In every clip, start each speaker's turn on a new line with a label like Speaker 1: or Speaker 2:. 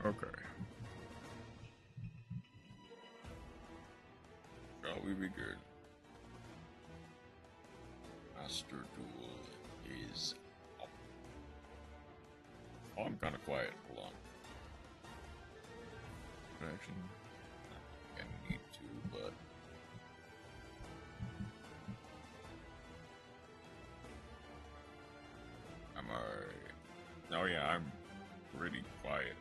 Speaker 1: Okay. Shall we be good? Master Duel is up. Oh, I'm kind of quiet. Hold on. Actually, I need to, but I'm alright. Oh yeah, I'm pretty quiet.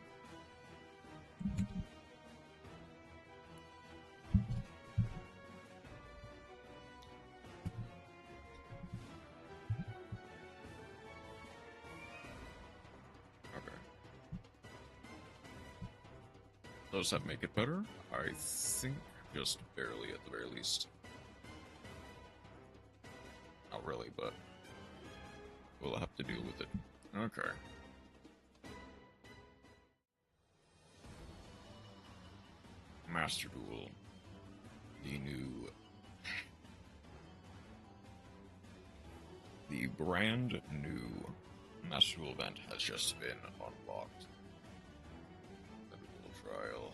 Speaker 1: Okay. Does that make it better? I think just barely at the very least. Not really, but we'll have to deal with it. Okay. Master Duel. The brand new Master Duel event has just been unlocked. The Duel Trial.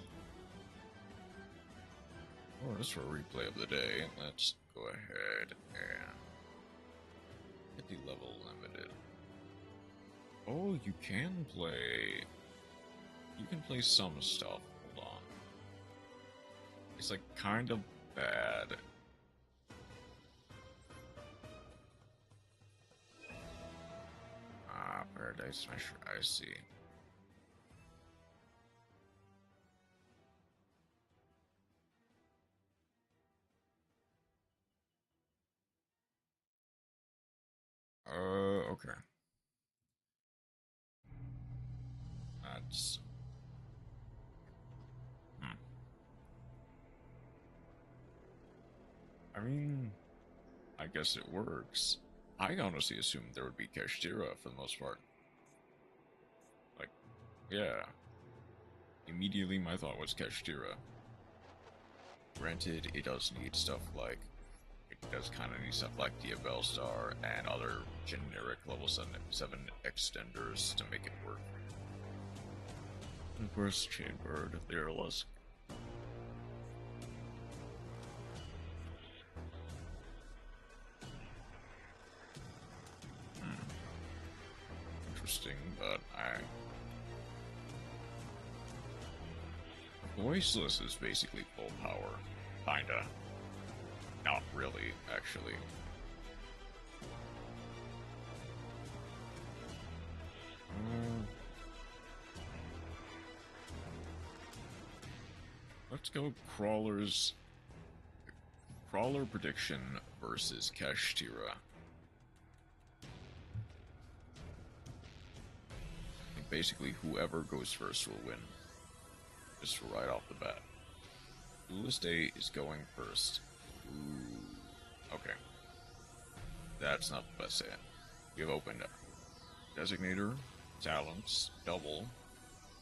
Speaker 1: Oh, just for a replay of the day, let's go ahead and get the level limited. Oh, you can play some stuff. Hold on. It's like kind of bad. Ah, Paradise Smasher, I see. Okay. That's... I mean, I guess it works. I honestly assumed there would be Kashtira for the most part. Like, yeah. Immediately my thought was Kashtira. Granted, it does need stuff like... It does kind of need stuff like Diabell Star and other generic level 7 extenders to make it work. Of course, Chainbird, they're less. Interesting, but Voiceless is basically full power. Kinda. Not really, actually. Let's go Crawler prediction versus Kashtira. I think basically whoever goes first will win. Just right off the bat. Duelist A is going first. Ooh. Okay. That's not the best hand. We have opened up Designator, Talents, Double,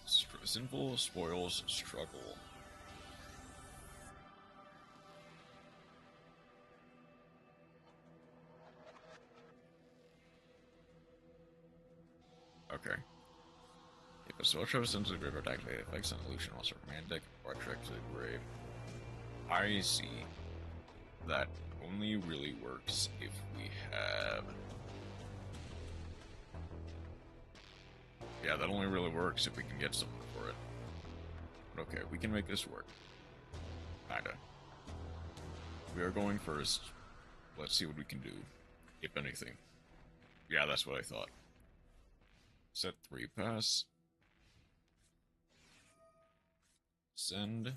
Speaker 1: Sinful Spoils, Struggle. Okay. If a switch of a sensitive river activate effects on illusion monster command deck or trick to the grave. I see. That only really works if we have... Yeah, that only really works if we can get something for it. But okay, we can make this work. Kinda. We are going first. Let's see what we can do, if anything. Yeah, that's what I thought. Set 3 pass. Send.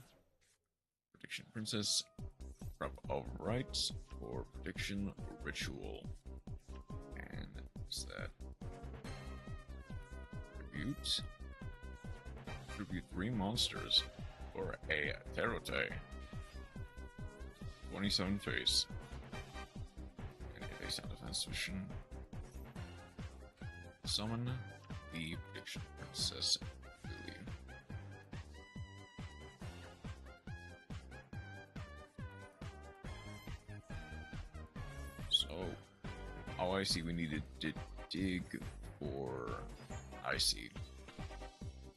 Speaker 1: Prediction Princess. Prep of Rights or Prediction Ritual. And set. Tribute. Tribute 3 monsters for a Tarote. 27 face. And a face on defense mission. Summon the Prediction Princess. Oh, I see. We needed to dig for... I see.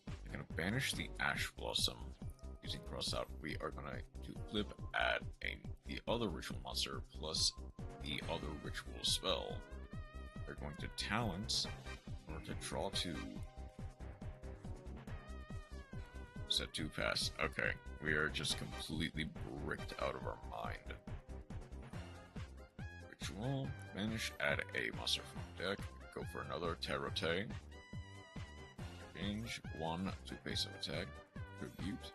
Speaker 1: I'm gonna banish the Ash Blossom using Crossout. We are gonna to flip add the other ritual monster plus the other ritual spell. We're going to talent in order to draw 2. Set 2 pass. Okay, we are just completely bricked out of our mind. Ritual, banish, add a monster from deck, go for another Tarote. Change 1 to pace of attack, tribute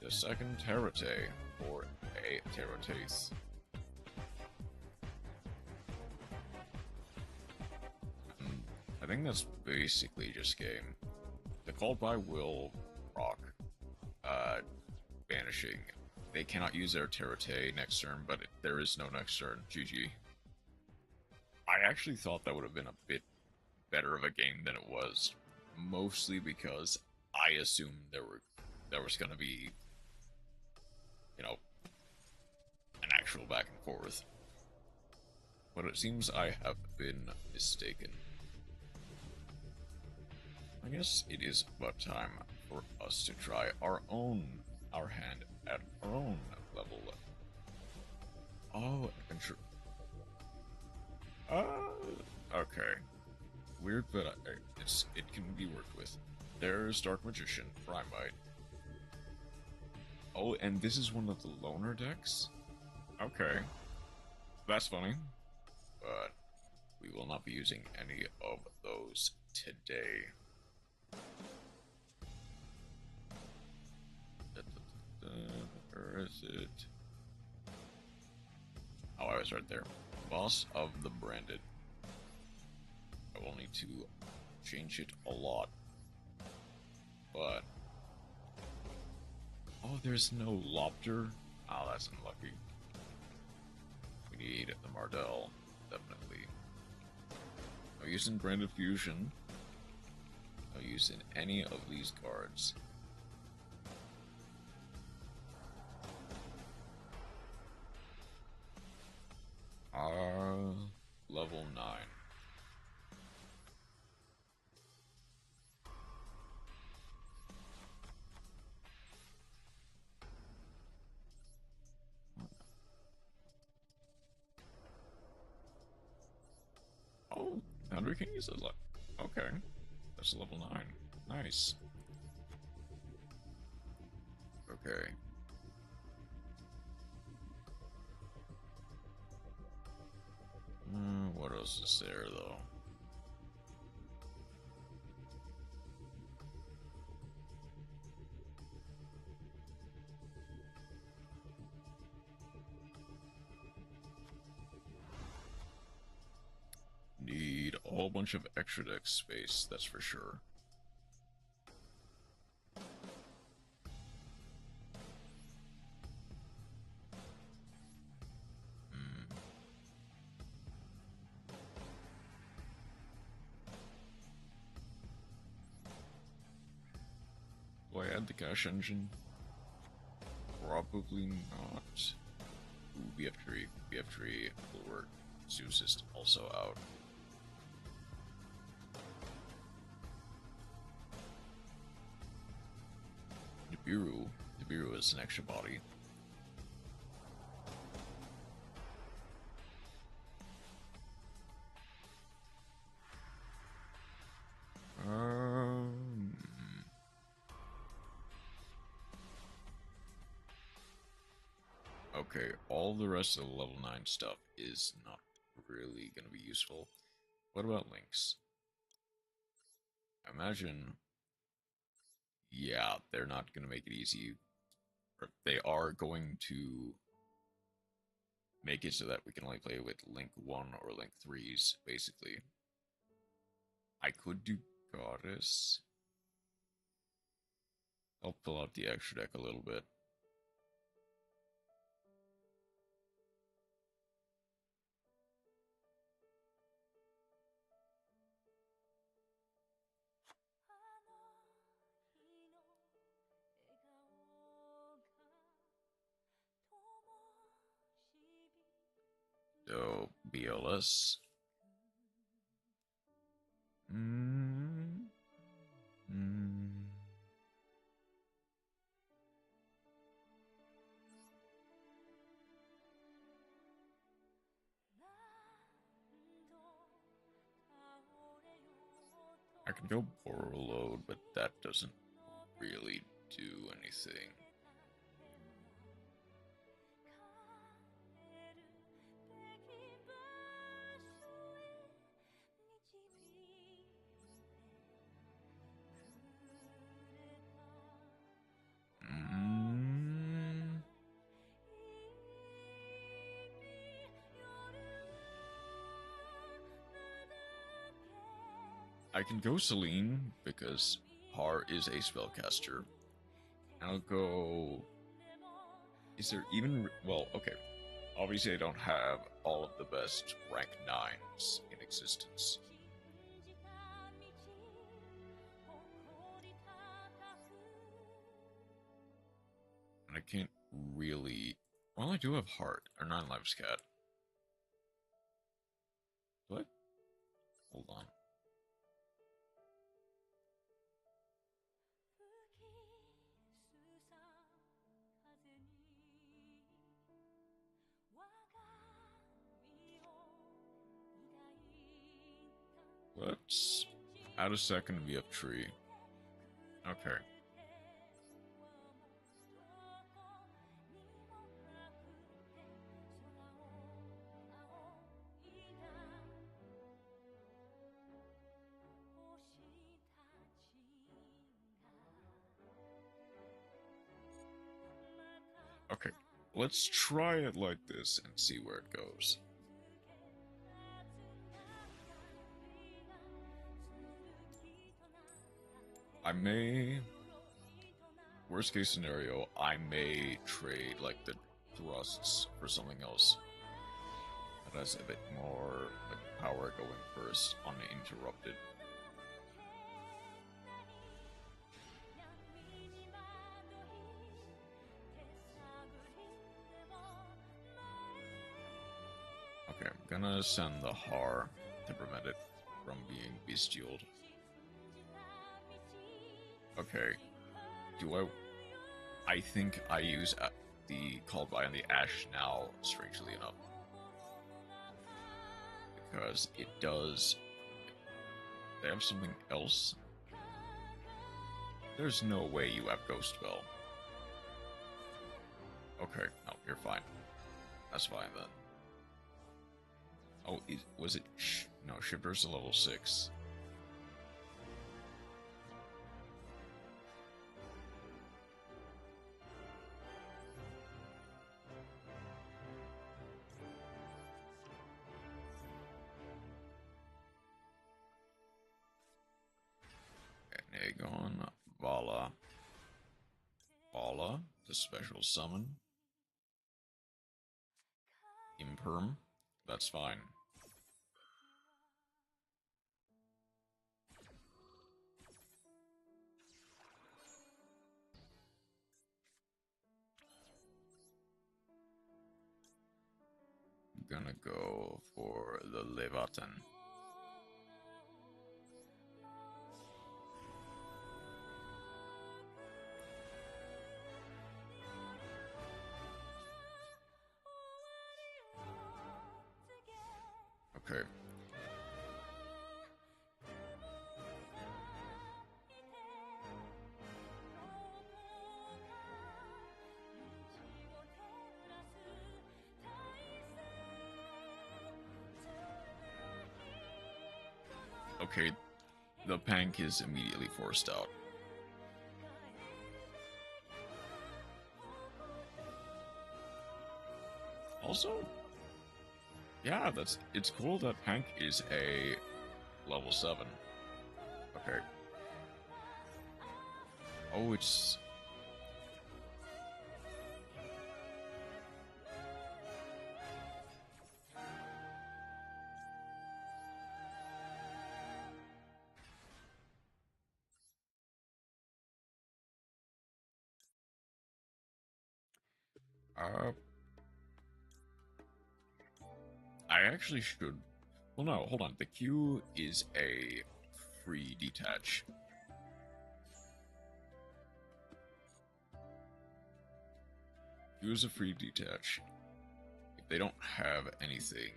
Speaker 1: the second Tarote for a Tarotace. I think that's basically just game. The Called By will rock. Banishing. They cannot use their Tarote next turn, but there is no next turn. GG. I actually thought that would have been a bit better of a game than it was, mostly because I assumed there was going to be, you know, an actual back and forth. But it seems I have been mistaken. I guess it is about time for us to try our hand at our own level. Oh, adventure. Okay. Weird, but it can be worked with. There's Dark Magician, Primite. Oh, and this is one of the loner decks? Okay. That's funny. But we will not be using any of those today. Where is it? Oh, I was right there. Boss of the Branded. I will need to change it a lot. But... oh, there's no Lobster? Oh, that's unlucky. We need the Mardell, definitely. No use in Branded Fusion. No use in any of these cards. Level 9. Oh, Thunder King is a okay. That's level 9. Nice. Okay. What else is there, though? Need a whole bunch of extra deck space, that's for sure. Do I add the cash engine? Probably not. Ooh, BF3. BF3 will work. Zeus is also out. Nibiru is an extra body. Okay, all the rest of the level 9 stuff is not really going to be useful. What about links? Imagine... yeah, they're not going to make it easy. They are going to make it so that we can only play with Link 1 or Link 3s, basically. I could do Goddess. I'll pull out the extra deck a little bit. So, BLS. I can go borrow load, but that doesn't really do anything. I can go Celine because Har is a spellcaster. I'll go. Is there even. Well, okay. Obviously, I don't have all of the best rank 9s in existence. And I can't really. Well, I do have Heart, or 9 lives cat. What? Hold on. Let's add a second VF tree. Okay. Okay, let's try it like this and see where it goes. I may, worst case scenario, I may trade like the thrusts for something else that has a bit more like power going first uninterrupted. Okay, I'm gonna send the Har to prevent it from being bestialed. Okay, I think I use the Called by on the Ash now, strangely enough. Because it does... They have something else? There's no way you have Ghost Spell. Okay, no, you're fine. That's fine then. Oh, was it... No, Shifter's a level 6. Aegon, Vala, the special summon. Imperm, that's fine. I'm gonna go for the Leviathan. Okay. Okay, the Pank is immediately forced out. Also, yeah, it's cool that Pank is a level 7. Okay. Oh, it's... I actually should... Well, no, hold on. The Q is a free detach. Q is a free detach. If they don't have anything...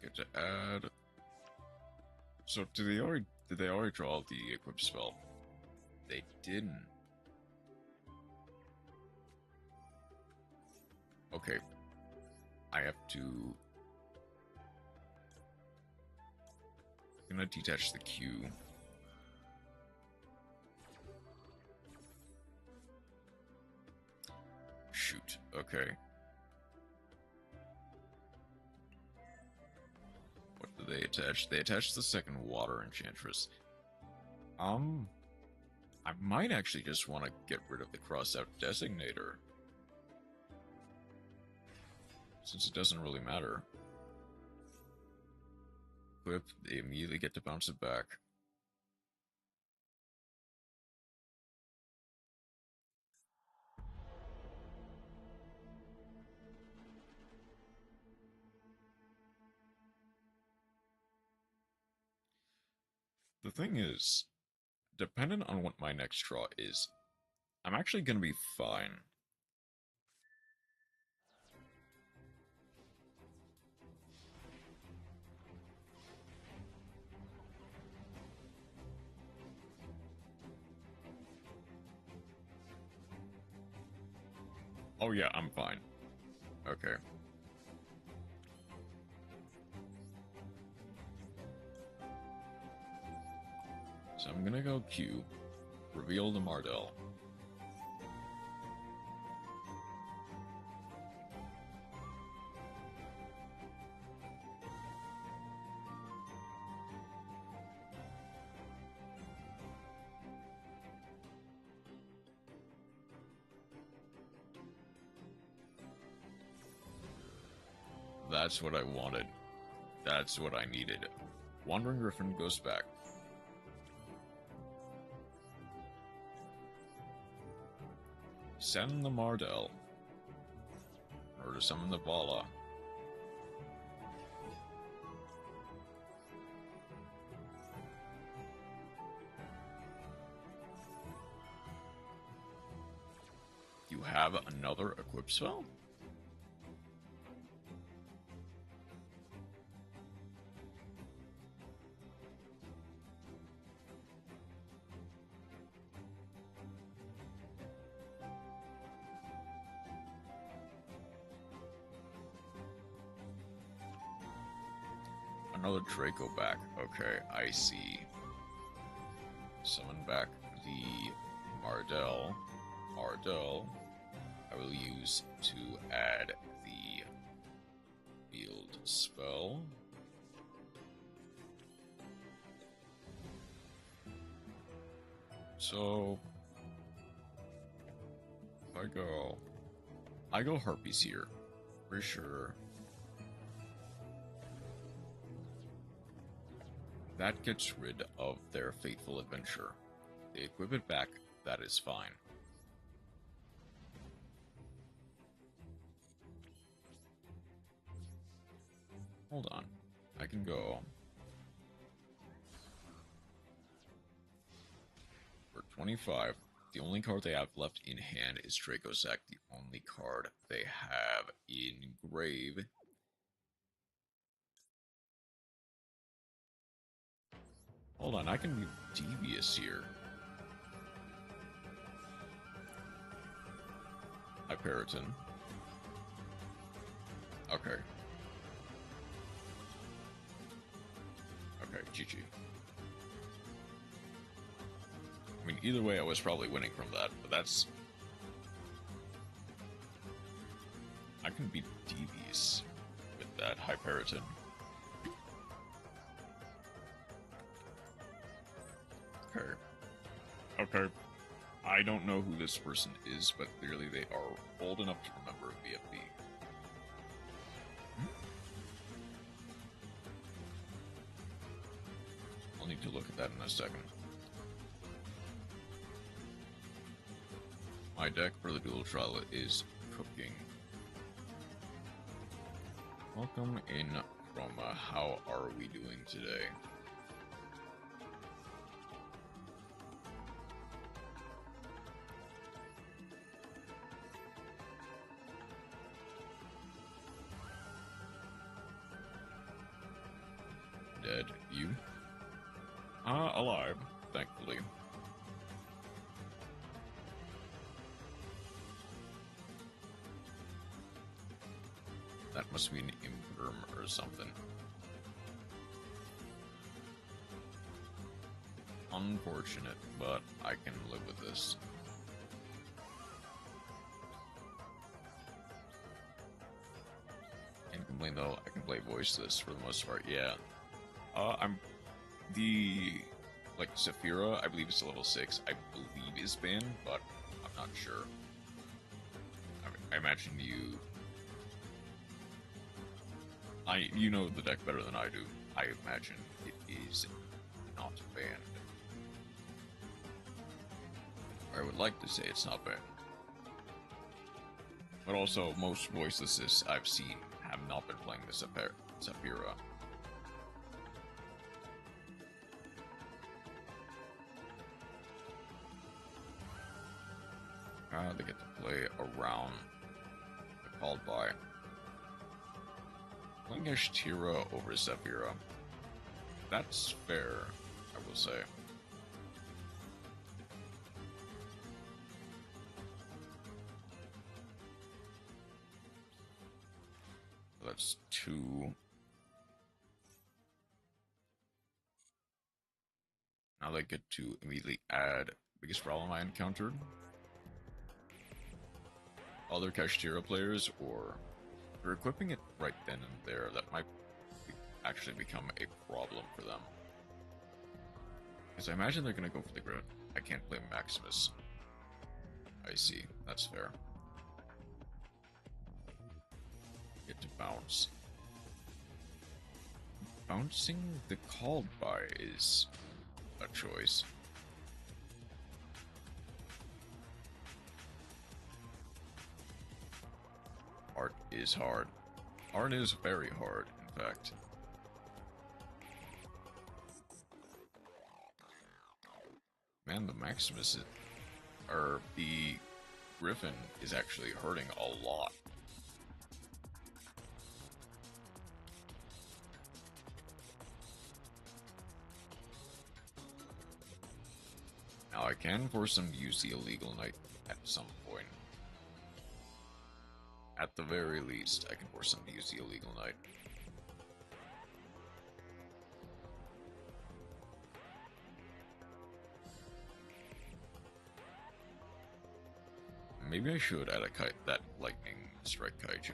Speaker 1: Get to add. So did they already draw the equip spell? They didn't. Okay. I have to. I'm gonna detach the Q. Shoot. Okay. What do they attach? They attach the second water enchantress. I might actually just want to get rid of the cross-out designator, since it doesn't really matter. Equip, they immediately get to bounce it back. The thing is, dependent on what my next draw is, I'm actually going to be fine. Oh yeah, I'm fine. Okay. So I'm gonna go Q, reveal the Mardell. That's what I wanted. That's what I needed. Wandering Griffin goes back. Send the Mardell. Or to summon the Vala. You have another equip spell? Another Draco back. Okay, I see. Summon back the Mardell. Mardell, I will use to add the field spell. So, I go Harpies here, for sure. That gets rid of their fateful adventure. They equip it back, that is fine. Hold on, I can go for 25. The only card they have left in hand is Dracosac, the only card they have in grave. Hold on, I can be devious here. Hyperiton. Okay. Okay, GG. I mean, either way, I was probably winning from that, but that's... I can be devious with that Hyperiton. Okay. Okay. I don't know who this person is, but clearly they are old enough to remember Pfp. I'll need to look at that in a second. My deck for the dual trial is cooking. Welcome in, Chroma. How are we doing today? Dead. You? Alive, thankfully. That must be an imperm or something. Unfortunate, but I can live with this. Can't complain though, I can play voiceless for the most part, yeah. I'm the like Saphira, I believe it's level 6, I believe is banned, but I'm not sure. I imagine you know the deck better than I do. I imagine it is not banned. I would like to say it's not banned. But also, most voicelesses I've seen have not been playing the Saphira. They get to play around the called by. Playing Ashtira over Saphira. That's fair, I will say. That's 2. Now they get to immediately add biggest problem I encountered. Other Kashtira players, or if you're equipping it right then and there, that might actually become a problem for them. Because I imagine they're going to go for the grid. I can't play Maximus. I see, that's fair. Get to bounce. Bouncing the called by is a choice. Art is hard. Art is very hard, in fact. Man, the Maximus, or the Griffin, is actually hurting a lot. Now I can force them to use the illegal knight at some point. At the very least, I can force them to use the illegal knight. Maybe I should add that lightning strike kaiju.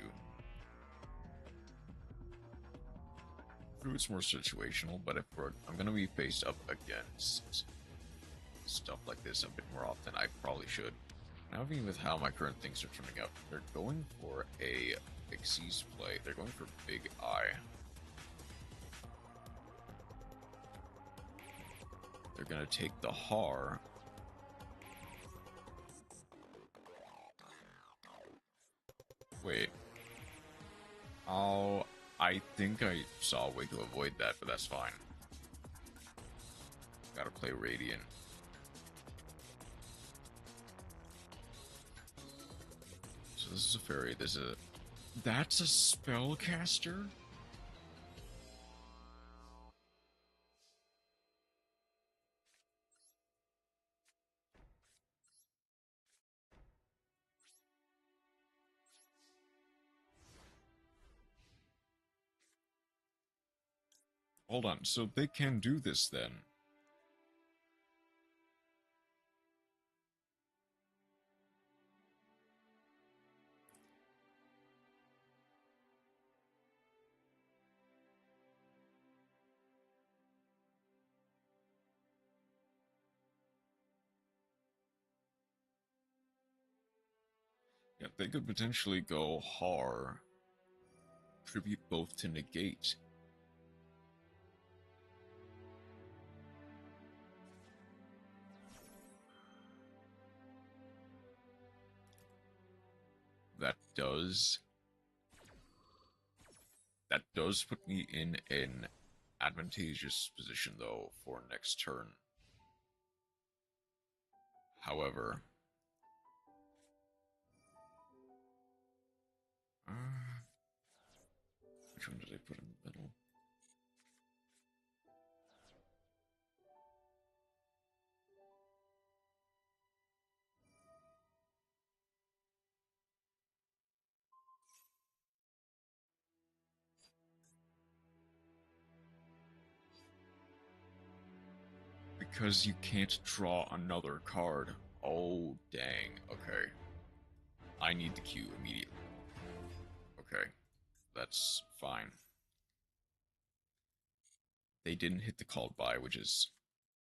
Speaker 1: True, it's more situational, but if I'm gonna be faced up against stuff like this a bit more often, I probably should. Now, even with how my current things are turning out, they're going for a Big C's play. They're going for Big I. They're gonna take the Har. Wait. Oh, I think I saw a way to avoid that, but that's fine. Gotta play Radiant. So this is a fairy. That's a spellcaster? Hold on, so they can do this then? Yeah, they could potentially go Har, tribute both to negate. That does put me in an advantageous position, though, for next turn. However, which one did I put in the middle? Because you can't draw another card. Oh, dang. Okay. I need the queue immediately. Okay. That's fine. They didn't hit the called by, which is,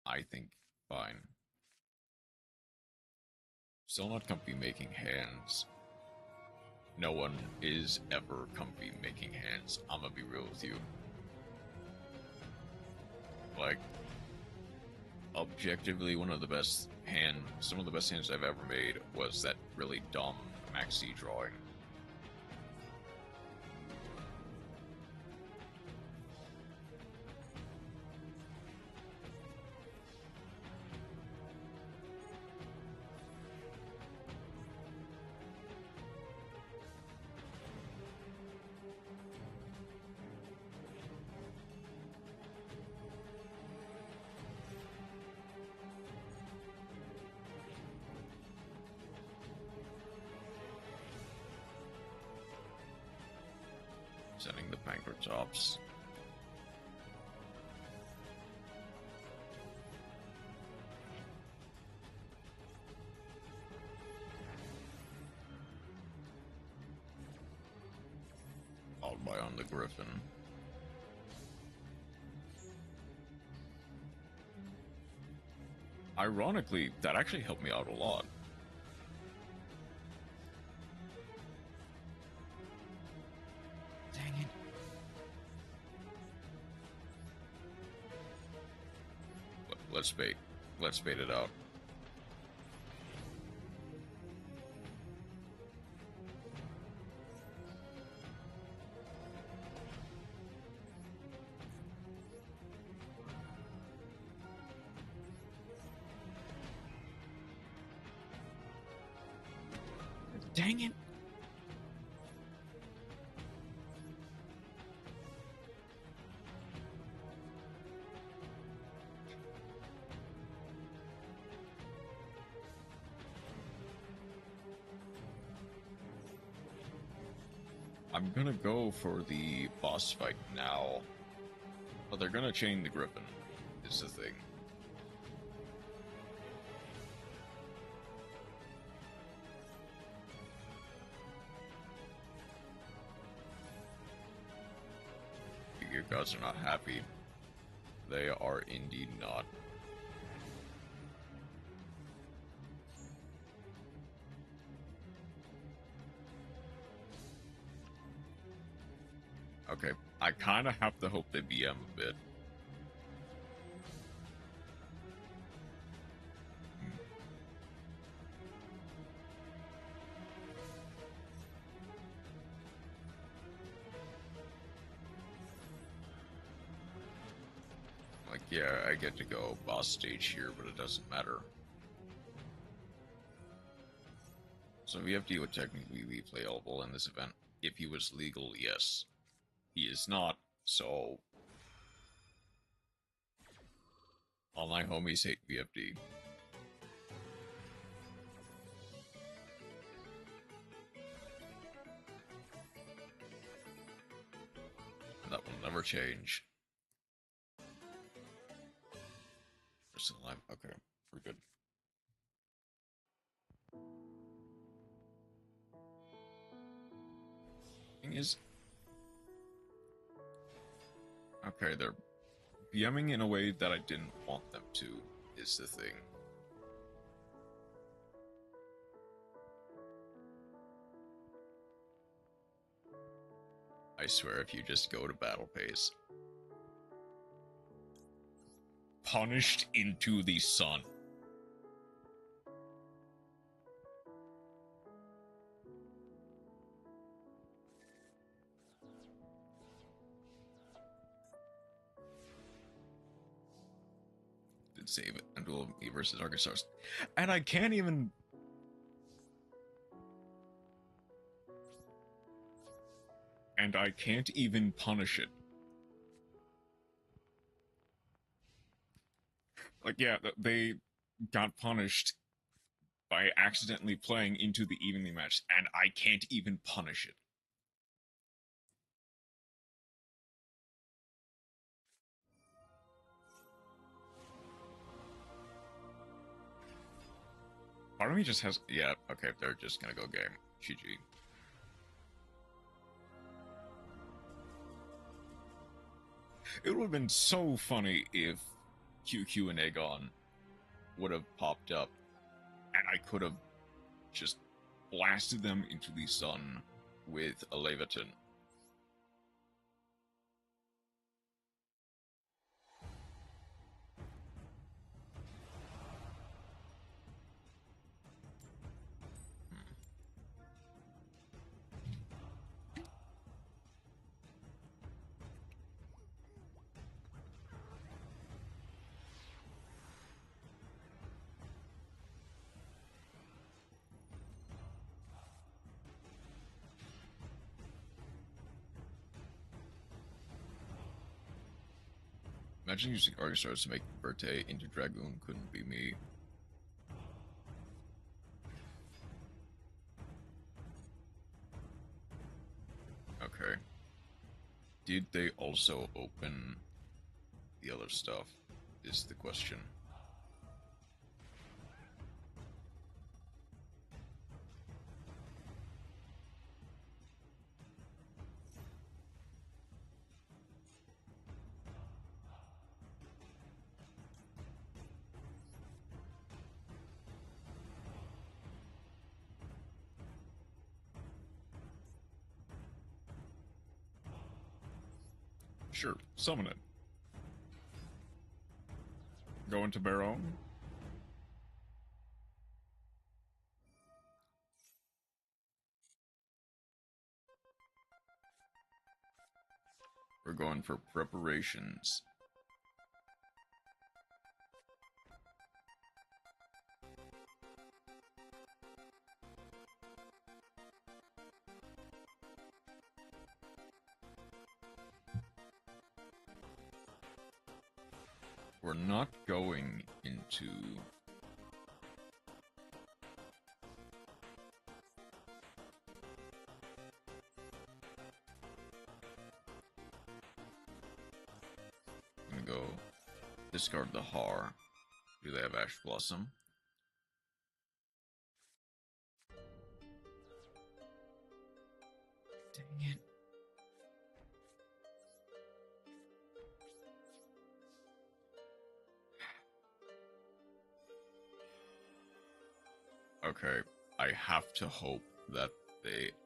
Speaker 1: I think, fine. Still not comfy making hands. No one is ever comfy making hands. I'm gonna be real with you. Like, objectively, some of the best hands I've ever made was that really dumb maxi drawing. Sending the banker tops. Followed by on the Griffin. Ironically, that actually helped me out a lot. Dang it. Let's bait. Let's bait it out. Dang it. I'm gonna go for the boss fight now. But they're gonna chain the Griffin, is the thing. Your gods are not happy. They are indeed not. Okay, I kind of have to hope they BM a bit. Like, yeah, I get to go boss stage here, but it doesn't matter. So VFD would technically be playable in this event. If he was legal, yes. He is not, so... All my homies hate VFD. And that will never change. We're still alive? Okay, we're good. Thing is... Okay, they're BMing in a way that I didn't want them to, is the thing. I swear, if you just go to battle pace. Punished into the sun. Did save it. And duel me versus Arkansas. And I can't even... And I can't even punish it. Like, yeah, they got punished by accidentally playing into the evenly match, and I can't even punish it. Part of me just has... Yeah, okay, they're just gonna go game. GG. It would have been so funny if QQ and Aegon would have popped up, and I could have just blasted them into the sun with a Leviathan. Imagine using Argostars to make Verte into Dragoon couldn't be me. Okay. Did they also open the other stuff, is the question. Sure, summon it. Go into Baron. We're going for preparations. We're not going into... I'm gonna go discard the Har. Do they have Ash Blossom? Dang it. Okay, I have to hope that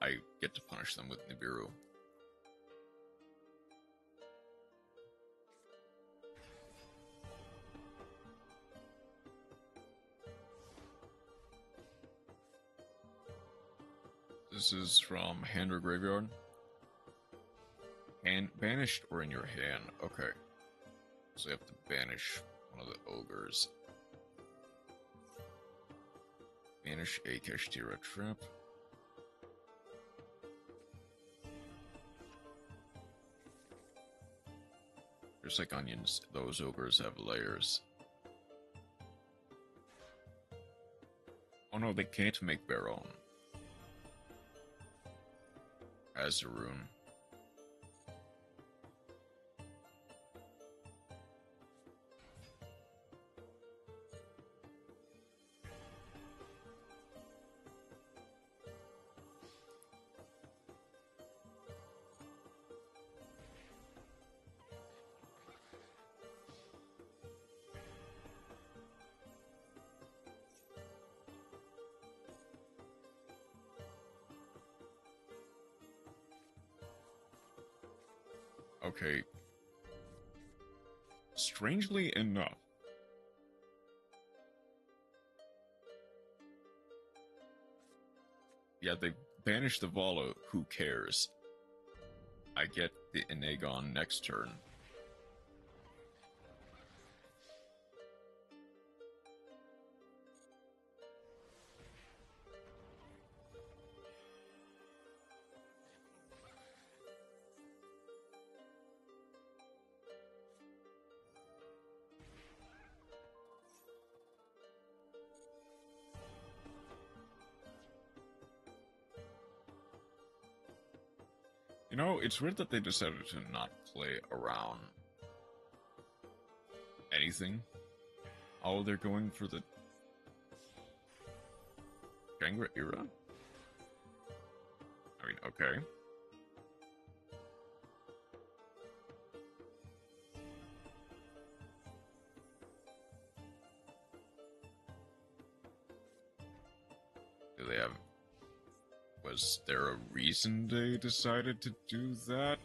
Speaker 1: I get to punish them with Nibiru. This is from Hand or Graveyard. And banished or in your hand. Okay. So you have to banish one of the ogres. Banish a Kashtira trap. Just like onions, those ogres have layers. Oh no, they can't make Baron. As a rune. Okay. Strangely enough, yeah, they banished the Vala, who cares? I get the Enagon next turn. You know, it's weird that they decided to not play around anything. Oh, they're going for the... Jenga era? I mean, okay. Do they have... Was there a reason they decided to do that?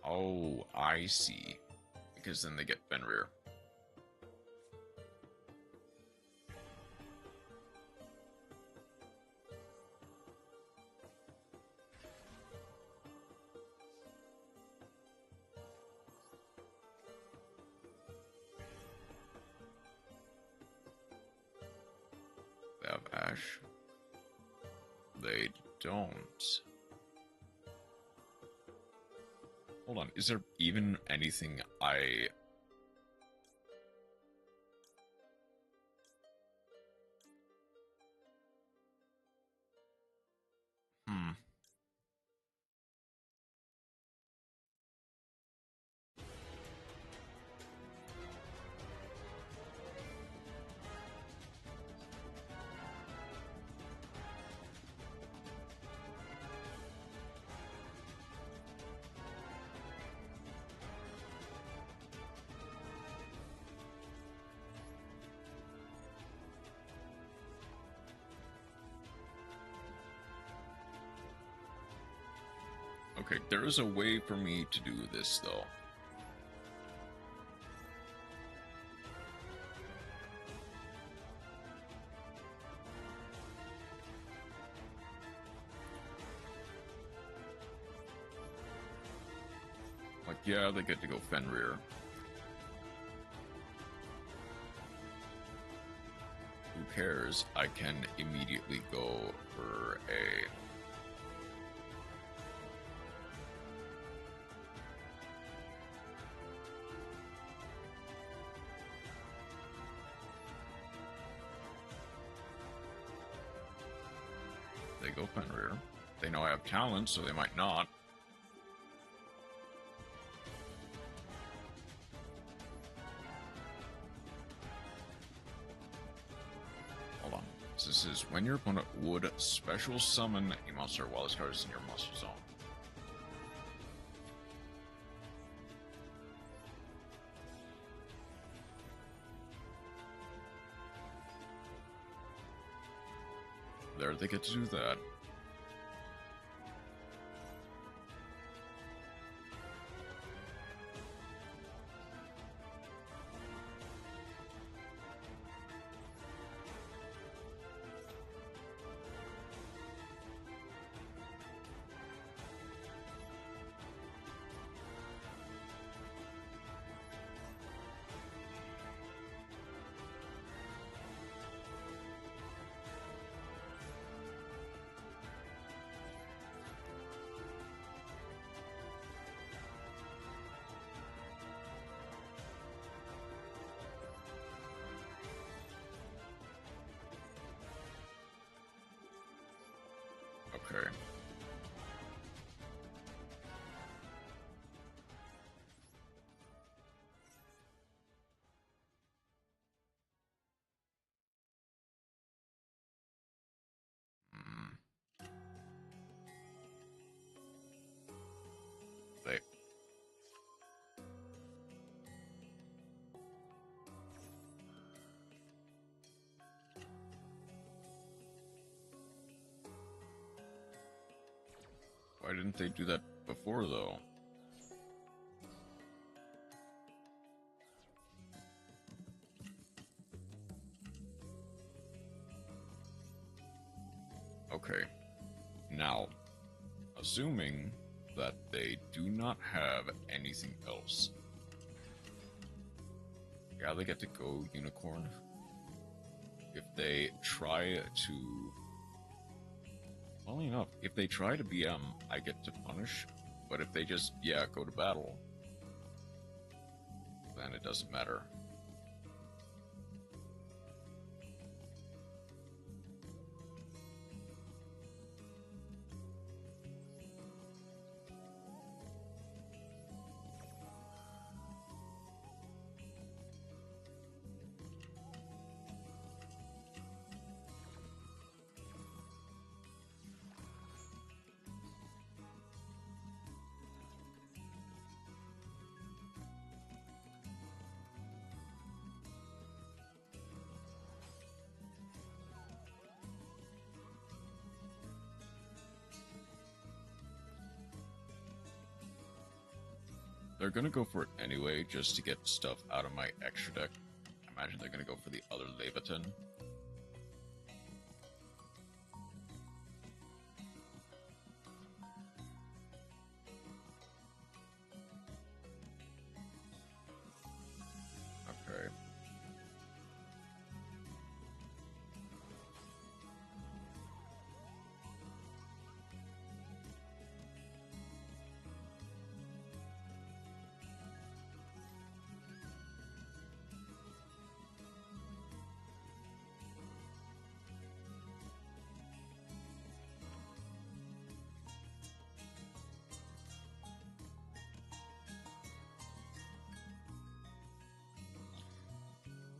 Speaker 1: Oh, I see. Because then they get Fenrir. They have Ash. They don't. Hold on, is there even anything I... Hmm. Okay, there is a way for me to do this, though. Like, yeah, they get to go Fenrir. Who cares? I can immediately go for a... They go Fenrir. They know I have talent, so they might not. Hold on. So this is when your opponent would special summon a monster while this card is in your monster zone. There, they get to do that. Okay. They... Why didn't they do that before, though? Okay. Now, assuming that they do not have anything else. Yeah, they get to go Unicorn. If they try to... Funnily enough, if they try to BM, I get to punish. But if they just, yeah, go to battle, then it doesn't matter. They're gonna go for it anyway, just to get stuff out of my extra deck. I imagine they're gonna go for the other Leviathan. Okay.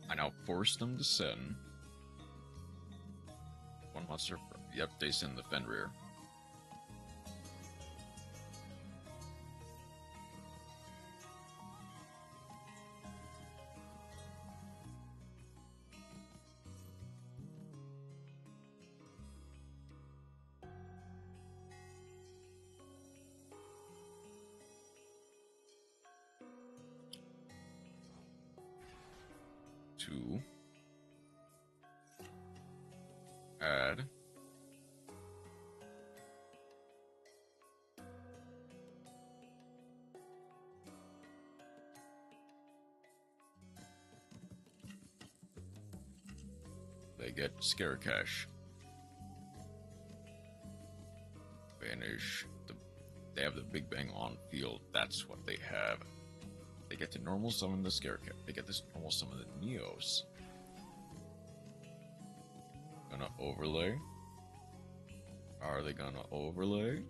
Speaker 1: I now force them to send one monster. Yep, they send the Fenrir. To add they get Scare Cash. Banish they have the Big Bang on field. That's what they have. They get to normal summon the Scare Cat. They get this normal summon the Neos. Gonna overlay. Are they gonna overlay?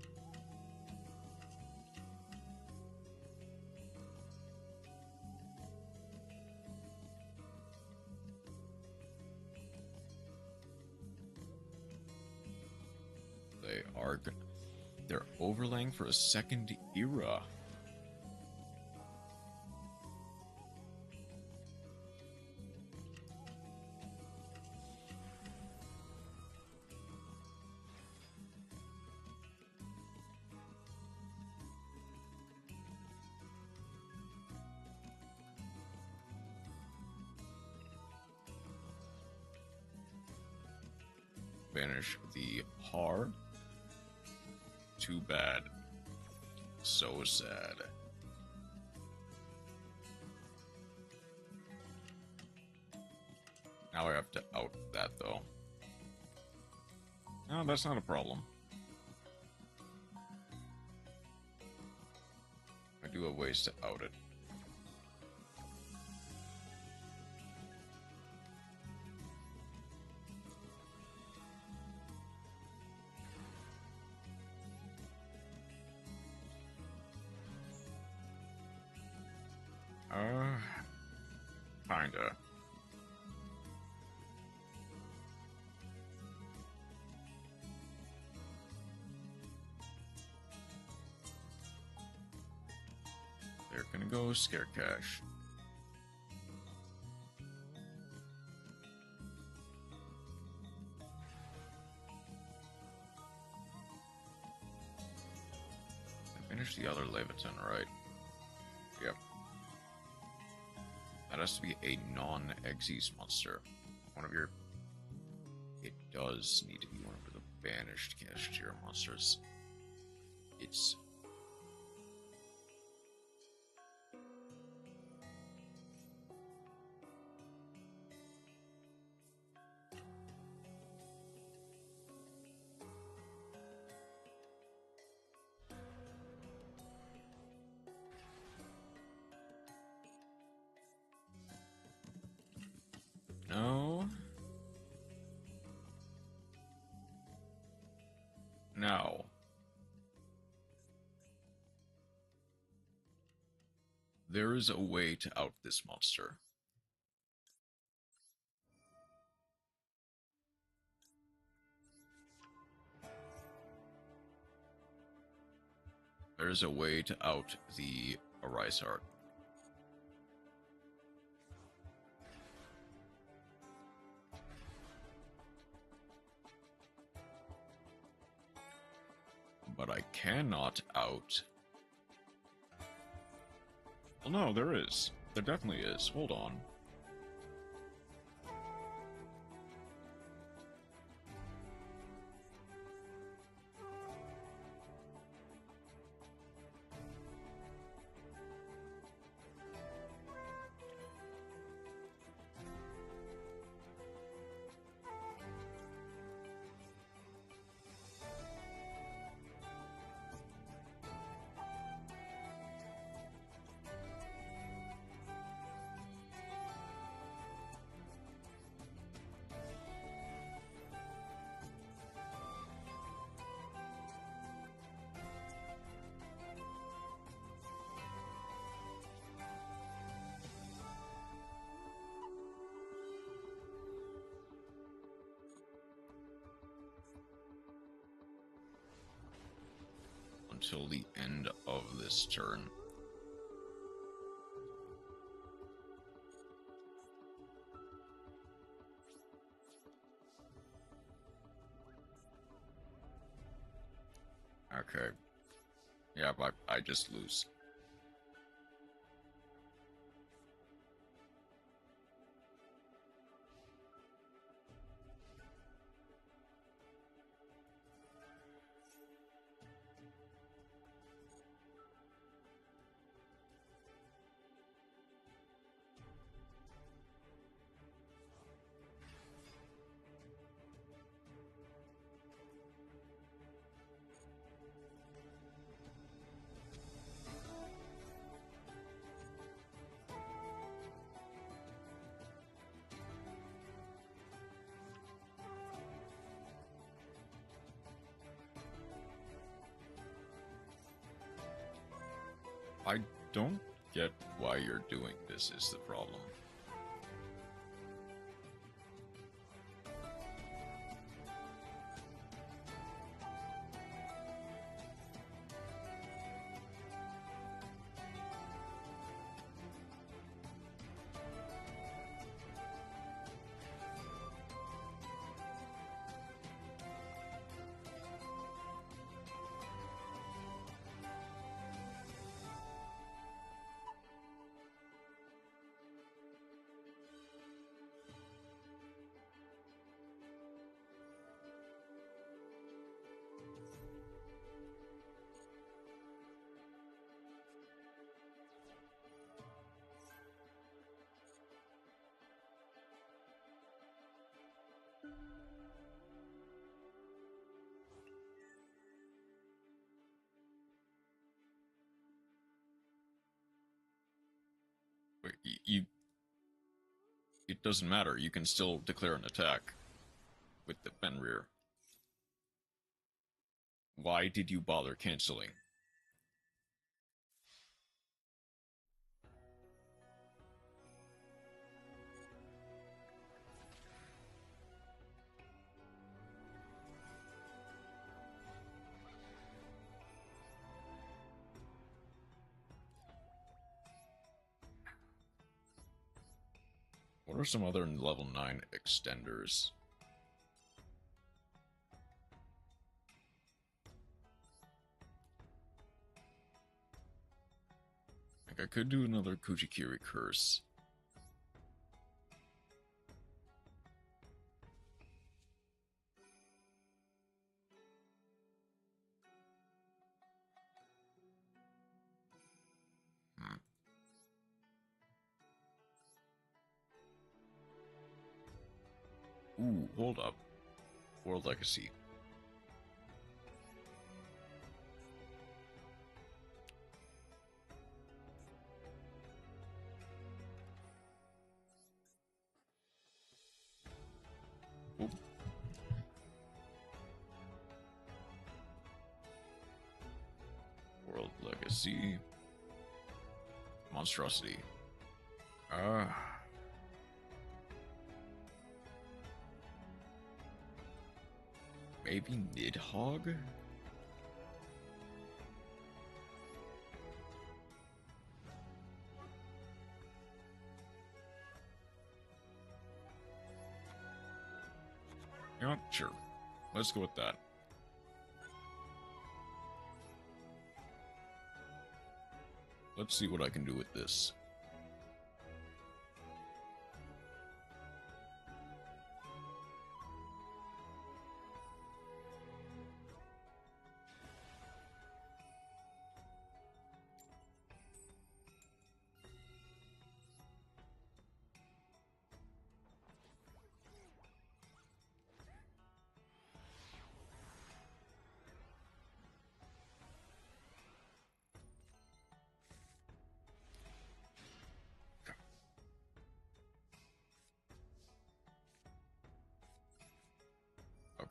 Speaker 1: They are. They're overlaying for a second era. Banish the Har. Too bad. So sad. Now I have to out that though. No, that's not a problem. I do have ways to out it. Kinda. They're gonna go Scare Cash. Finish the other Leviathan, right? Yep. That has to be a non-Xyz monster. One of your... It does need to be one of the banished Cashier monsters. It's... No. No. There is a way to out this monster. There is a way to out the Arise Heart. But I cannot out Well, no, there is. There definitely is. Hold on. Until the end of this turn. Okay. Yeah, but I just lose. I don't get why you're doing this is the problem. Wait, it doesn't matter. You can still declare an attack with the Fenrir. Why did you bother canceling? What are some other level 9 extenders? Like, I could do another Kujikiri curse. Ooh, hold up. World Legacy. Ooh. World Legacy. Monstrosity. Maybe Nidhogg? You know what? Sure. Let's go with that. Let's see what I can do with this.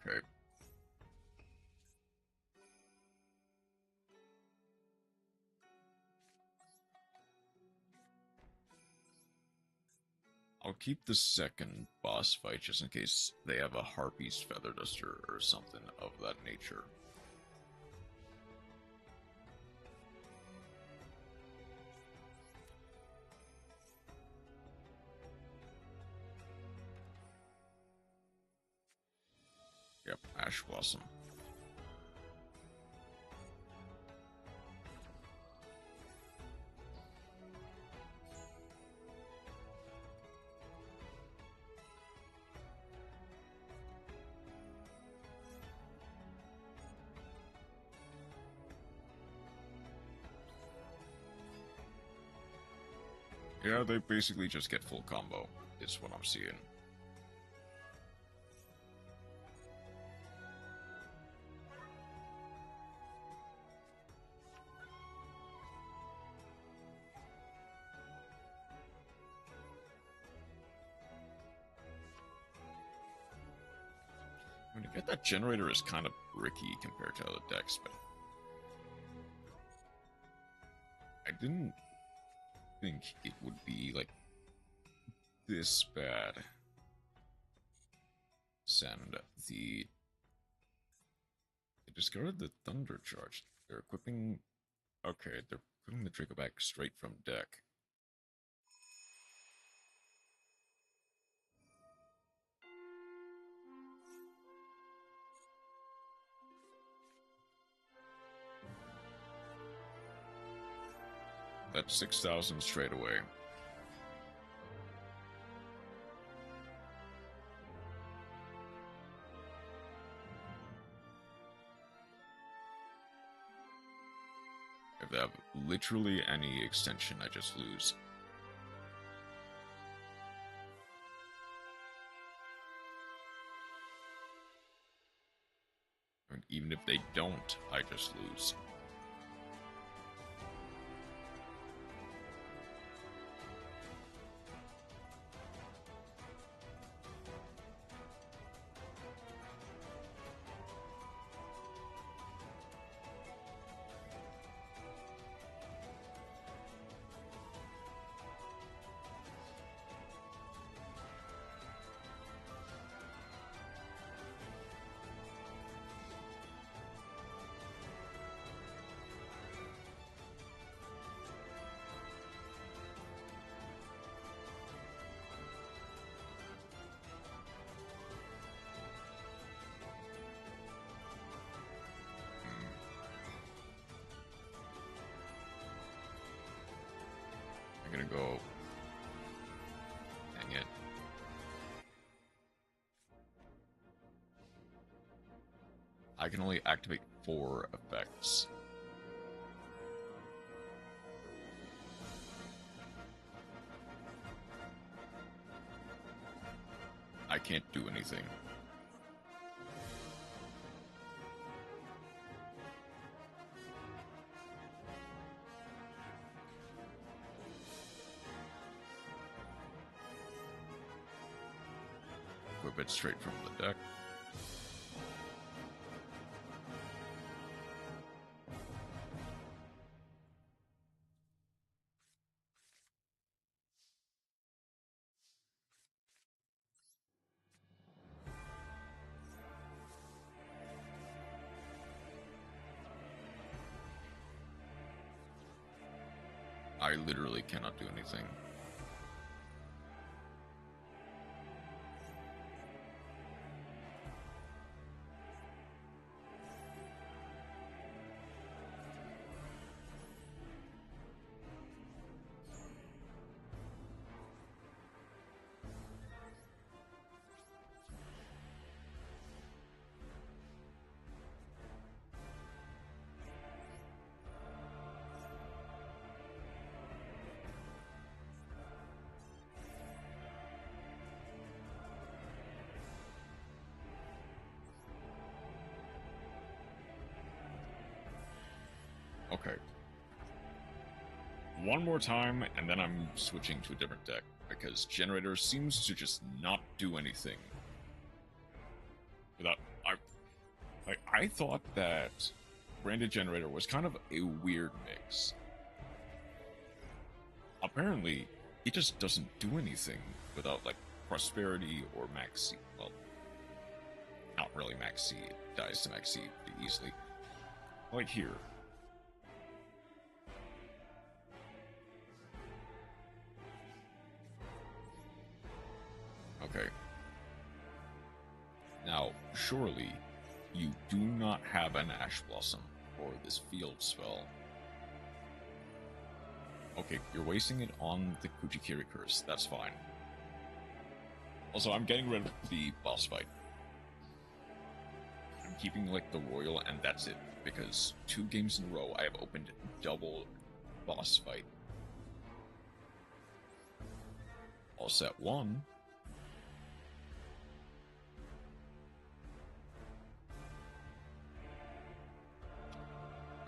Speaker 1: Okay. I'll keep the second boss fight just in case they have a Harpy's Feather Duster or something of that nature. Yep, Ash Blossom. Yeah, they basically just get full combo, is what I'm seeing. I mean, to get that generator is kind of bricky compared to other decks, but I didn't think it would be, like, this bad. Send the... They discarded the Thunder Charge. They're equipping... Okay, they're putting the Draco back straight from deck. That's 6,000 straight away. If they have literally any extension, I just lose. And even if they don't, I just lose. I'm gonna go... Dang it. I can only activate 4 effects. I can't do anything. Equip it straight from the deck. I literally cannot do anything. Okay. One more time, and then I'm switching to a different deck, because Generator seems to just not do anything. Without... I thought that Branded Generator was kind of a weird mix. Apparently, it just doesn't do anything without, like, Prosperity or Maxi. Well, not really Maxi. It dies to Maxi pretty easily. Like here. Okay. Now, surely, you do not have an Ash Blossom for this field spell. Okay, you're wasting it on the Kujikiri Curse. That's fine. Also, I'm getting rid of the boss fight. I'm keeping, like, the Royal, and that's it. Because 2 games in a row, I have opened double boss fight. All set 1.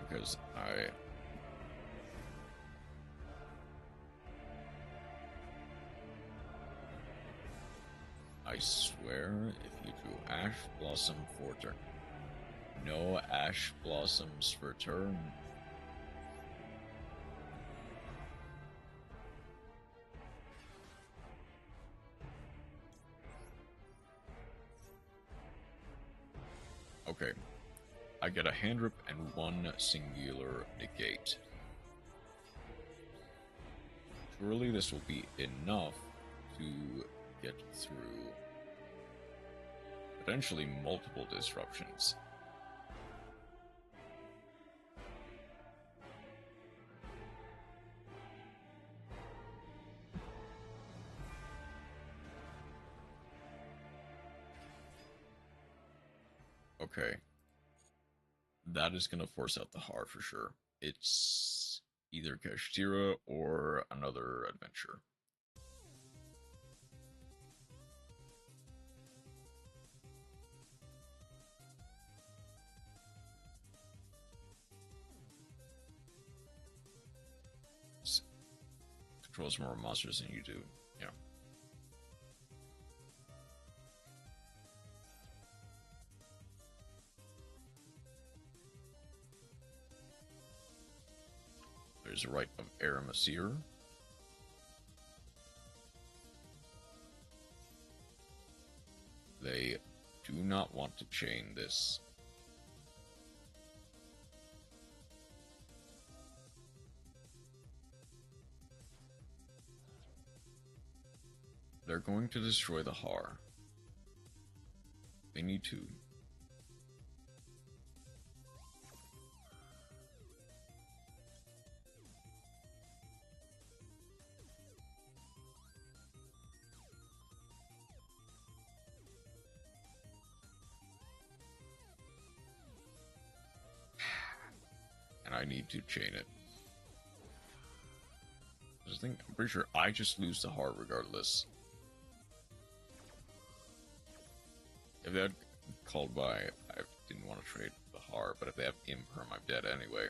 Speaker 1: Because I swear, if you drew Ash Blossom for turn, no Ash Blossoms for turn. Okay, I get a hand rip and 1 singular negate. Surely this will be enough to get through potentially multiple disruptions. Okay. That is going to force out the Har for sure. It's either Kashtira or another adventure. Controls more monsters than you do, yeah. There's a Rite of Aramasir. They do not want to chain this. They're going to destroy the Har. They need to. And I need to chain it. I'm pretty sure I just lose the Har regardless. If they had called by, I didn't want to trade the Har, but if they have Imperm, I'm dead anyway.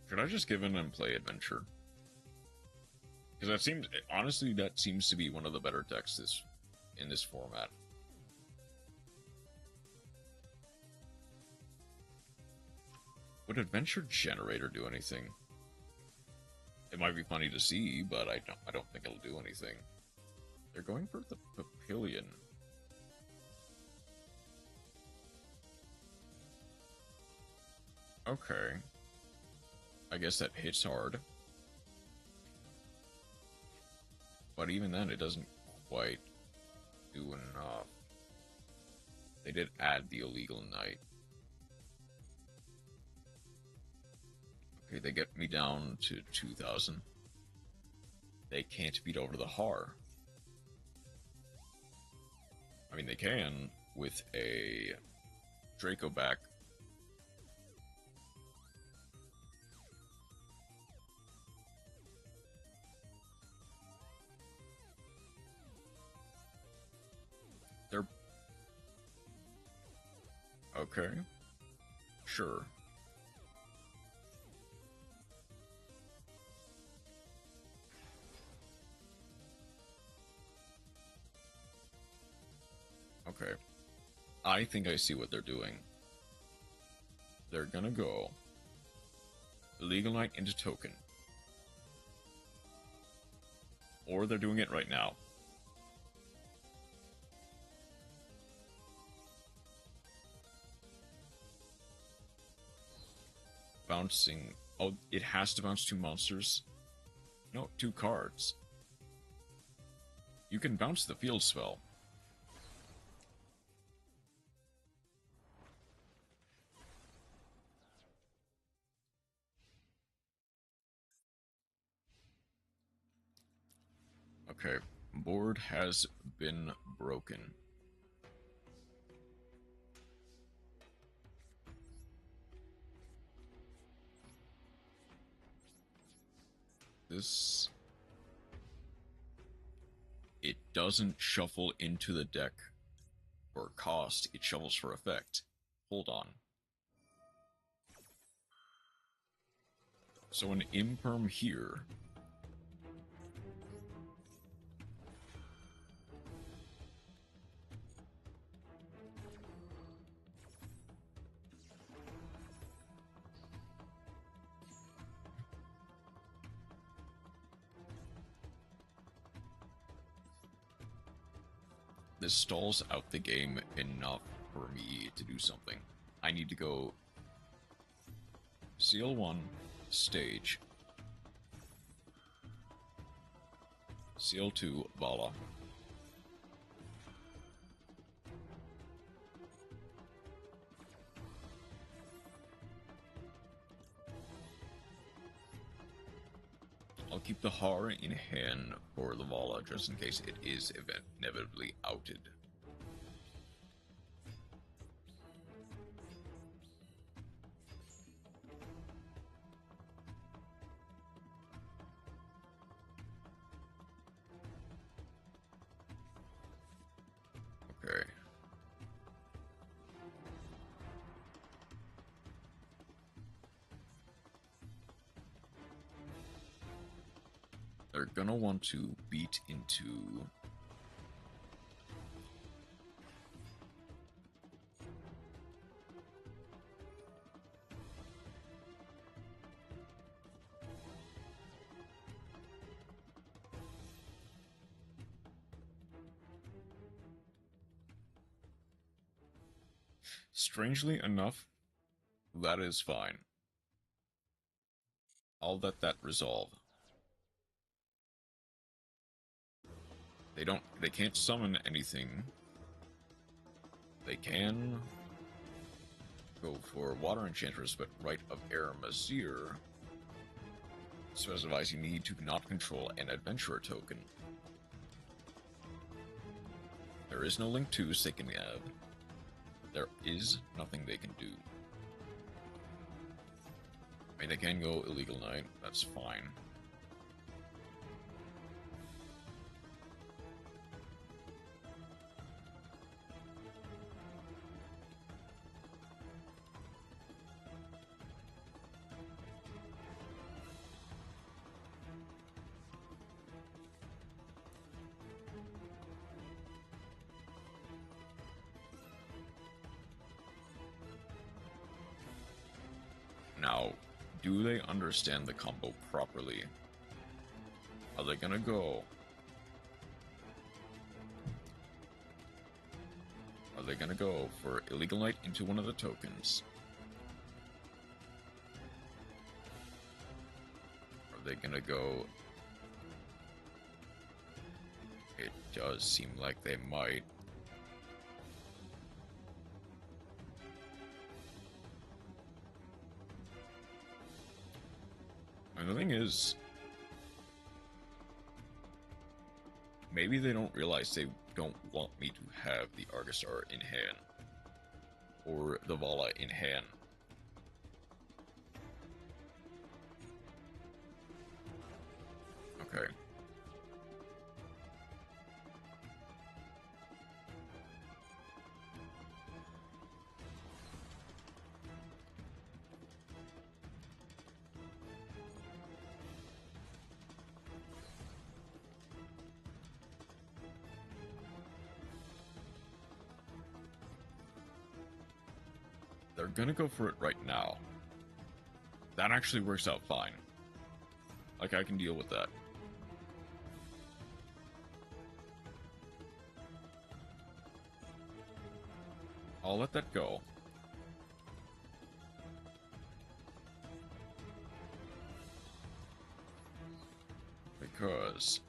Speaker 1: Should I just give in and play Adventure? Because that seems, honestly, that seems to be one of the better decks in this format. Would Adventure Generator do anything? It might be funny to see, but I don't think it'll do anything. They're going for the Papillion. Okay. I guess that hits hard. But even then, it doesn't quite do enough. They did add the illegal knight. Okay, they get me down to 2,000. They can't beat over the Har. I mean, they can with a Draco back. They're... Okay. Sure. Okay. I think I see what they're doing. They're gonna go Illegal Knight into token. Or they're doing it right now. Bouncing... Oh, it has to bounce 2 monsters? No, 2 cards. You can bounce the field spell. Okay, board has been broken. This... It doesn't shuffle into the deck for cost, it shuffles for effect. Hold on. So an imperm here... This stalls out the game enough for me to do something. I need to go CL1, stage. CL2, Vala. I'll keep the Har in hand for the Vala just in case it is inevitably outed. Okay. They're gonna want to beat into... Strangely enough, that is fine. I'll let that resolve. They can't summon anything. They can go for Water Enchantress, but Rite of Air Mazir specifies you need to not control an Adventurer token. There is no Link 2 they can have. There is nothing they can do. I mean, they can go Illegal Knight, that's fine. Now, do they understand the combo properly? Are they gonna go? Are they gonna go for Illegal Knight into one of the tokens? Are they gonna go... It does seem like they might. And the thing is, Maybe they don't realize they don't want me to have the Argasar in hand. Or the Vala in hand. Okay. They're gonna go for it right now. That actually works out fine. Like, I can deal with that. I'll let that go. Because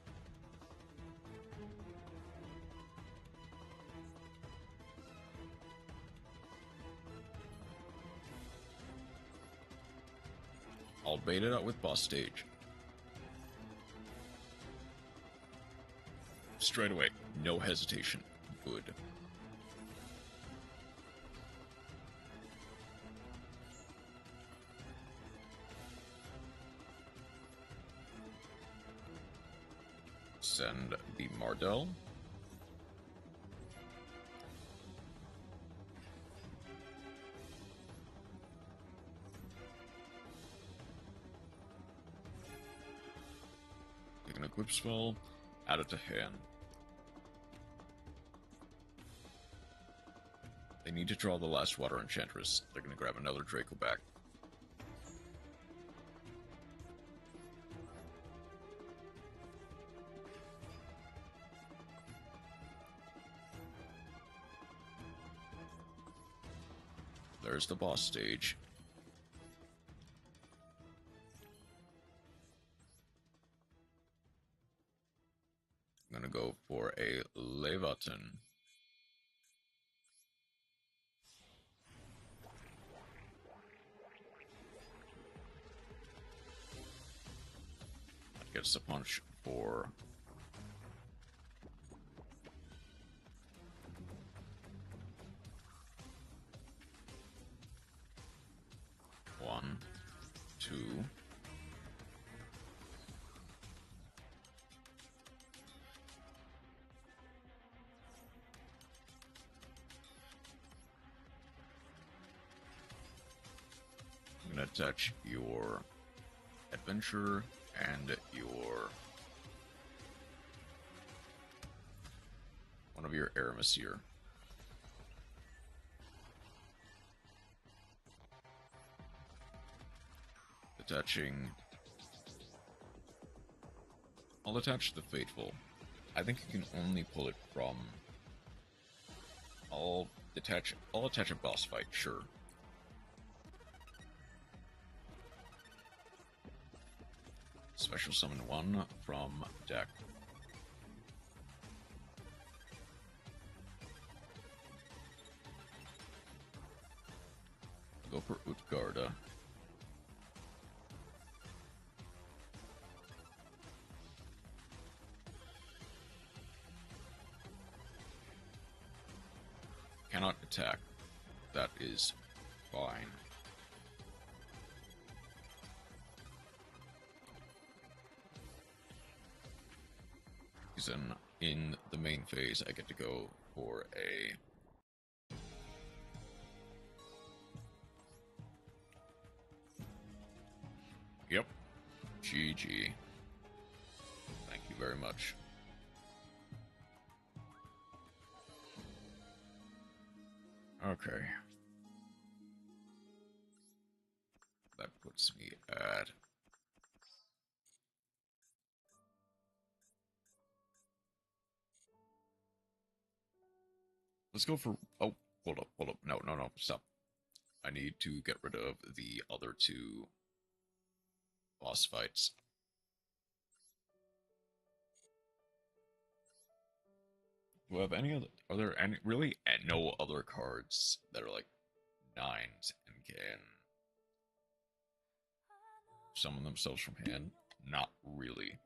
Speaker 1: I'll bait it out with boss stage. Straight away, no hesitation. Good. Send the Mardell. Take an equip spell, add it to hand. They need to draw the last Water Enchantress. They're going to grab another Draco back. There's the boss stage. I'm going to go for a Leviathan. Gets a punch for one, two. I'm gonna attach your adventure and your one of your Aramis here. Attaching. I'll attach the Fateful. I think you can only pull it from. I'll attach a boss fight, sure. Special summon one from deck. Go for Utgarda. Cannot attack. That is fine. Then in the main phase, I get to go for a Yep. GG. Thank you very much. Okay. That puts me at let's go for oh, hold up. No, stop. I need to get rid of the other two boss fights. Do I have any other? Are there any really no other cards that are like 9s and can summon themselves from hand? Not really.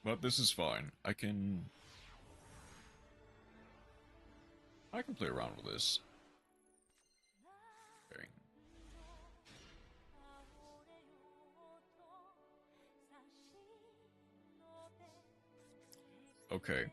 Speaker 1: But this is fine. I can play around with this. Okay. Okay.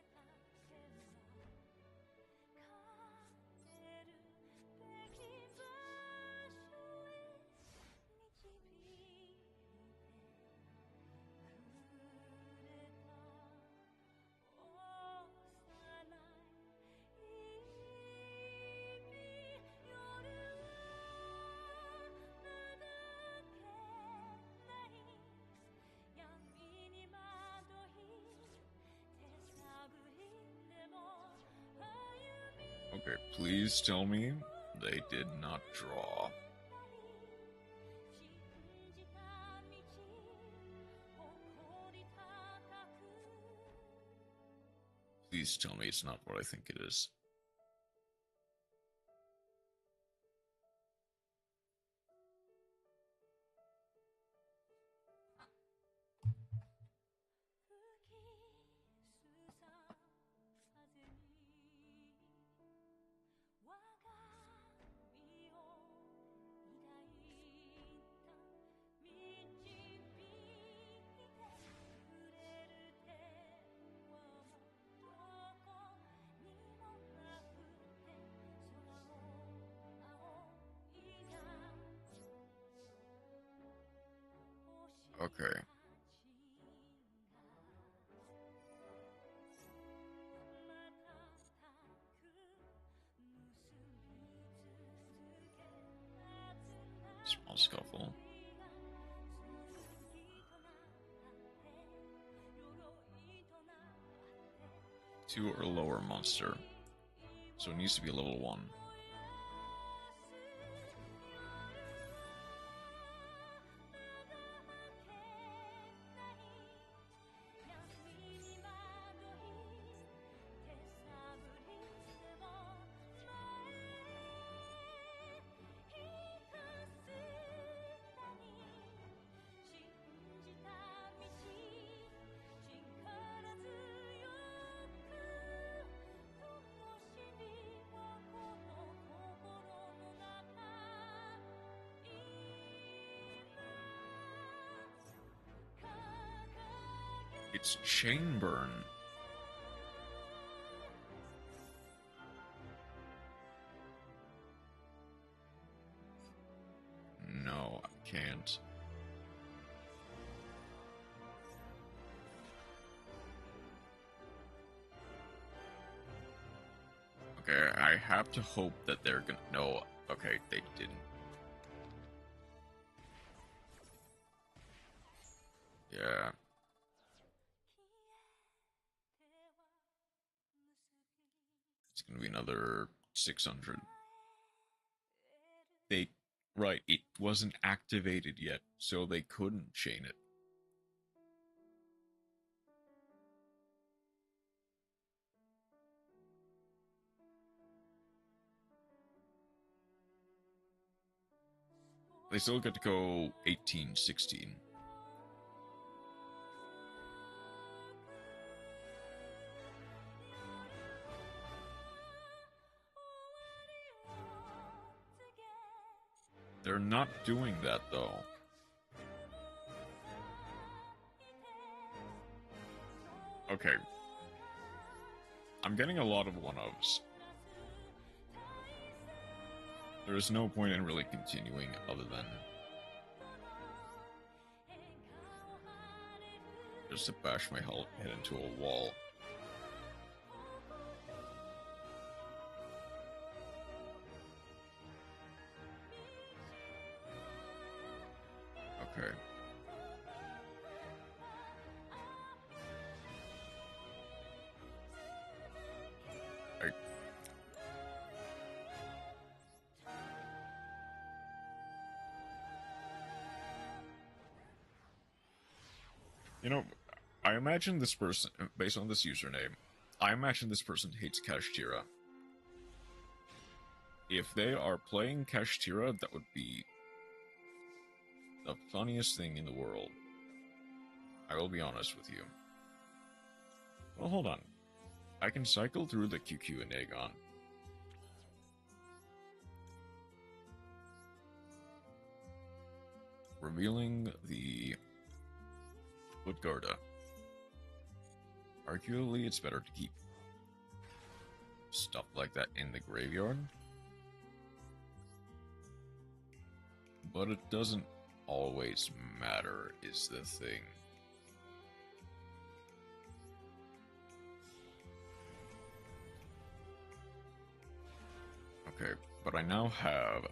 Speaker 1: Okay, please tell me they did not draw. Please tell me it's not what I think it is. Okay. Small scuffle. 2 or lower monster. So it needs to be a level 1. It's Chainburn. No, I can't. Okay, I have to hope that they're gonna... No, okay, they didn't. Yeah. It's gonna be another 600. Right, it wasn't activated yet, so they couldn't chain it. They still get to go 18, 16. They're not doing that, though. Okay. I'm getting a lot of one-ofs. There is no point in really continuing other than just to bash my head into a wall. Okay. You know, I imagine this person, based on this username, I imagine this person hates Kashtira. If they are playing Kashtira, that would be the funniest thing in the world. I will be honest with you. Well, hold on. I can cycle through the QQ and Aegon. Revealing the Woodgarda. Arguably, it's better to keep stuff like that in the graveyard. But it doesn't always matter, is the thing. Okay, but I now have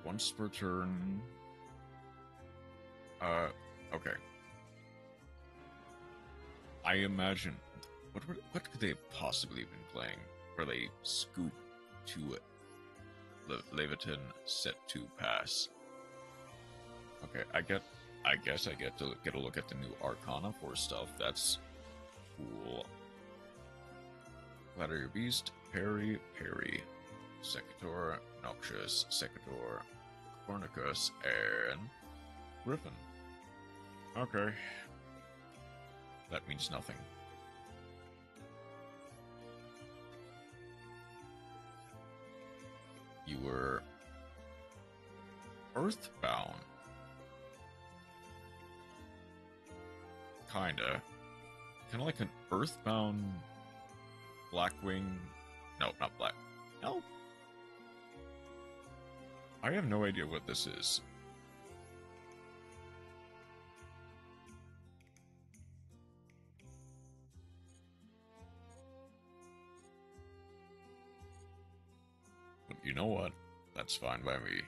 Speaker 1: once per turn. Okay. I imagine what could they have possibly been playing where they scoop to Leviton set 2 pass? Okay, I guess I get to get a look at the new Arcana for stuff. That's cool. Flatter your beast, parry, Secator, Noxious, Secator, Cornicus, and Griffin. Okay. That means nothing. You were Earthbound. Kinda like an Earthbound Blackwing. No, not Black. No. I have no idea what this is. But you know what? That's fine by me.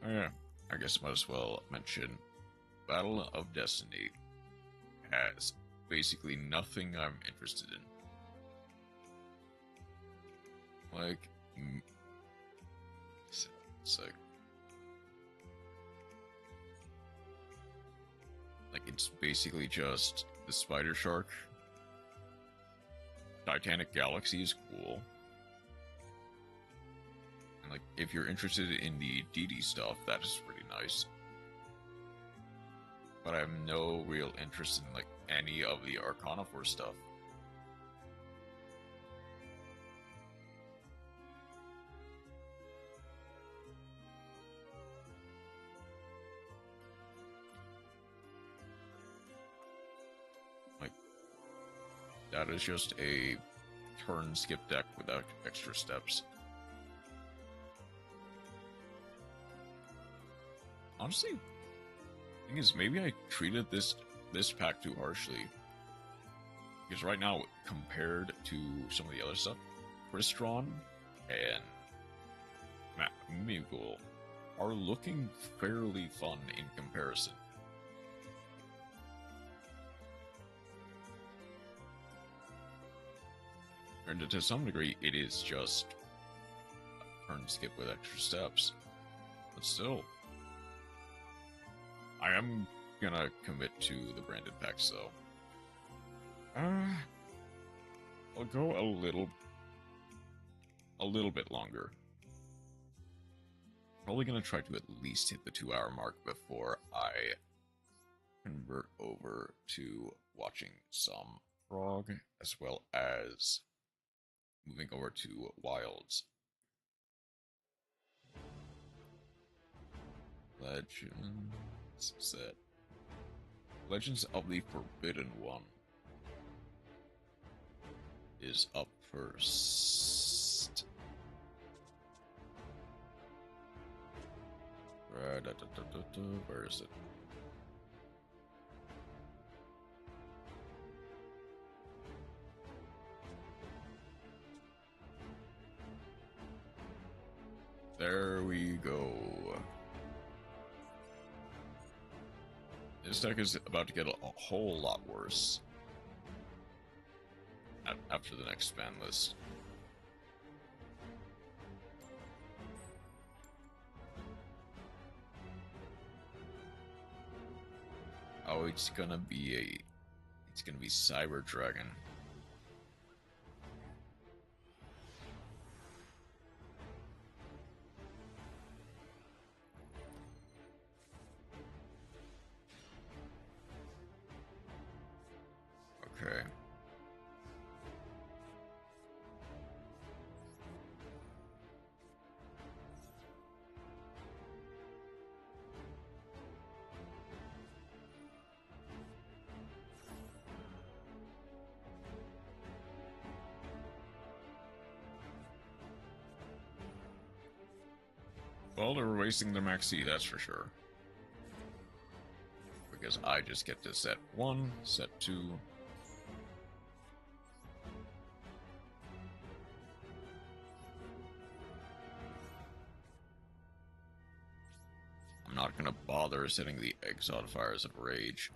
Speaker 1: Oh yeah, I guess I might as well mention Battle of Destiny has basically nothing I'm interested in. Like, it's like it's basically just the Spider Shark. Titanic Galaxy is cool. And like, if you're interested in the DD stuff, that is pretty nice. But I have no real interest in like any of the Arcana 4 stuff. Like, that is just a turn skip deck without extra steps. Honestly, thing is, maybe I treated this pack too harshly. Because right now, compared to some of the other stuff, Crystron and Mugul are looking fairly fun in comparison. And to some degree, it is just a turn skip with extra steps. But still, I am gonna commit to the branded packs, though. I'll go a little bit longer. Probably gonna try to at least hit the 2-hour mark before I convert over to watching some Prog, as well as moving over to Wilds. Legends set. Legends of the Forbidden One is up first. Where is it? There we go. This deck is about to get a whole lot worse after the next ban list. Oh, it's gonna be Cyber Dragon. Okay. Well, they're wasting their maxi, that's for sure. Because I just get to set 1, set 2. I'm not gonna bother setting the Exodifiers of Rage.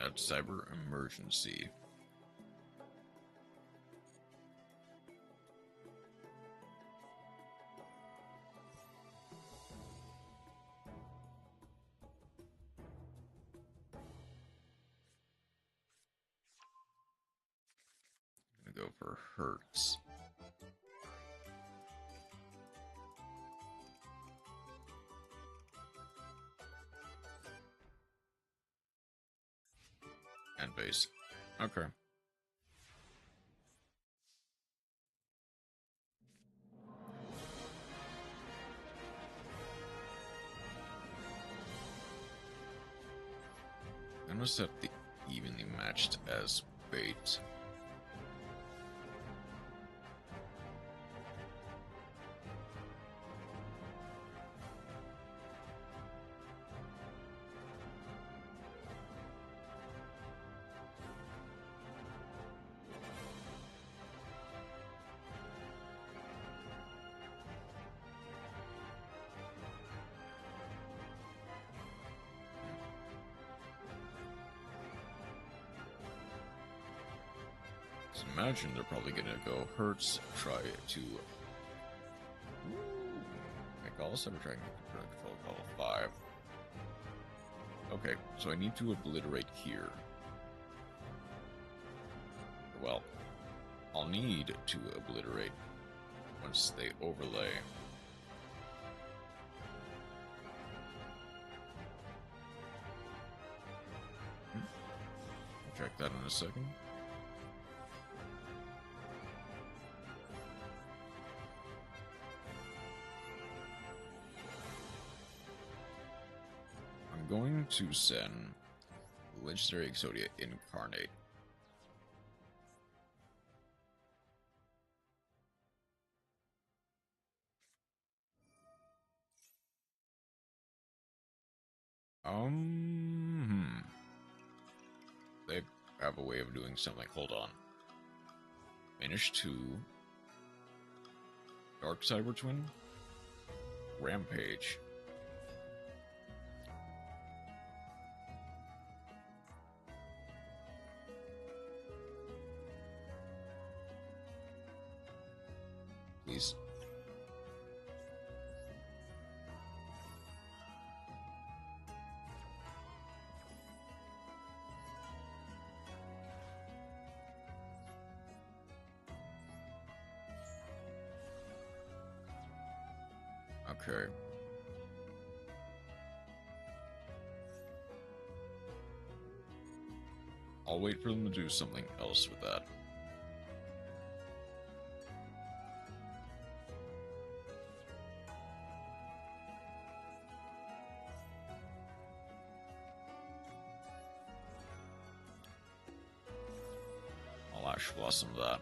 Speaker 1: At Cyber Emergency. I'm gonna go for Hertz. And base. Okay. I'm gonna set the evenly matched as bait. So imagine they're probably gonna go Hertz, try to make all Cyber Dragon control level 5. Okay, so I need to obliterate here. Well, I'll need to obliterate once they overlay. Check that in a second. I'm going to send Legendary Exodia Incarnate. They have a way of doing something. Hold on. Finish 2. Dark Cyber Twin. Rampage. Please. Okay. I'll wait for them to do something else with that. I'll Ash Blossom that.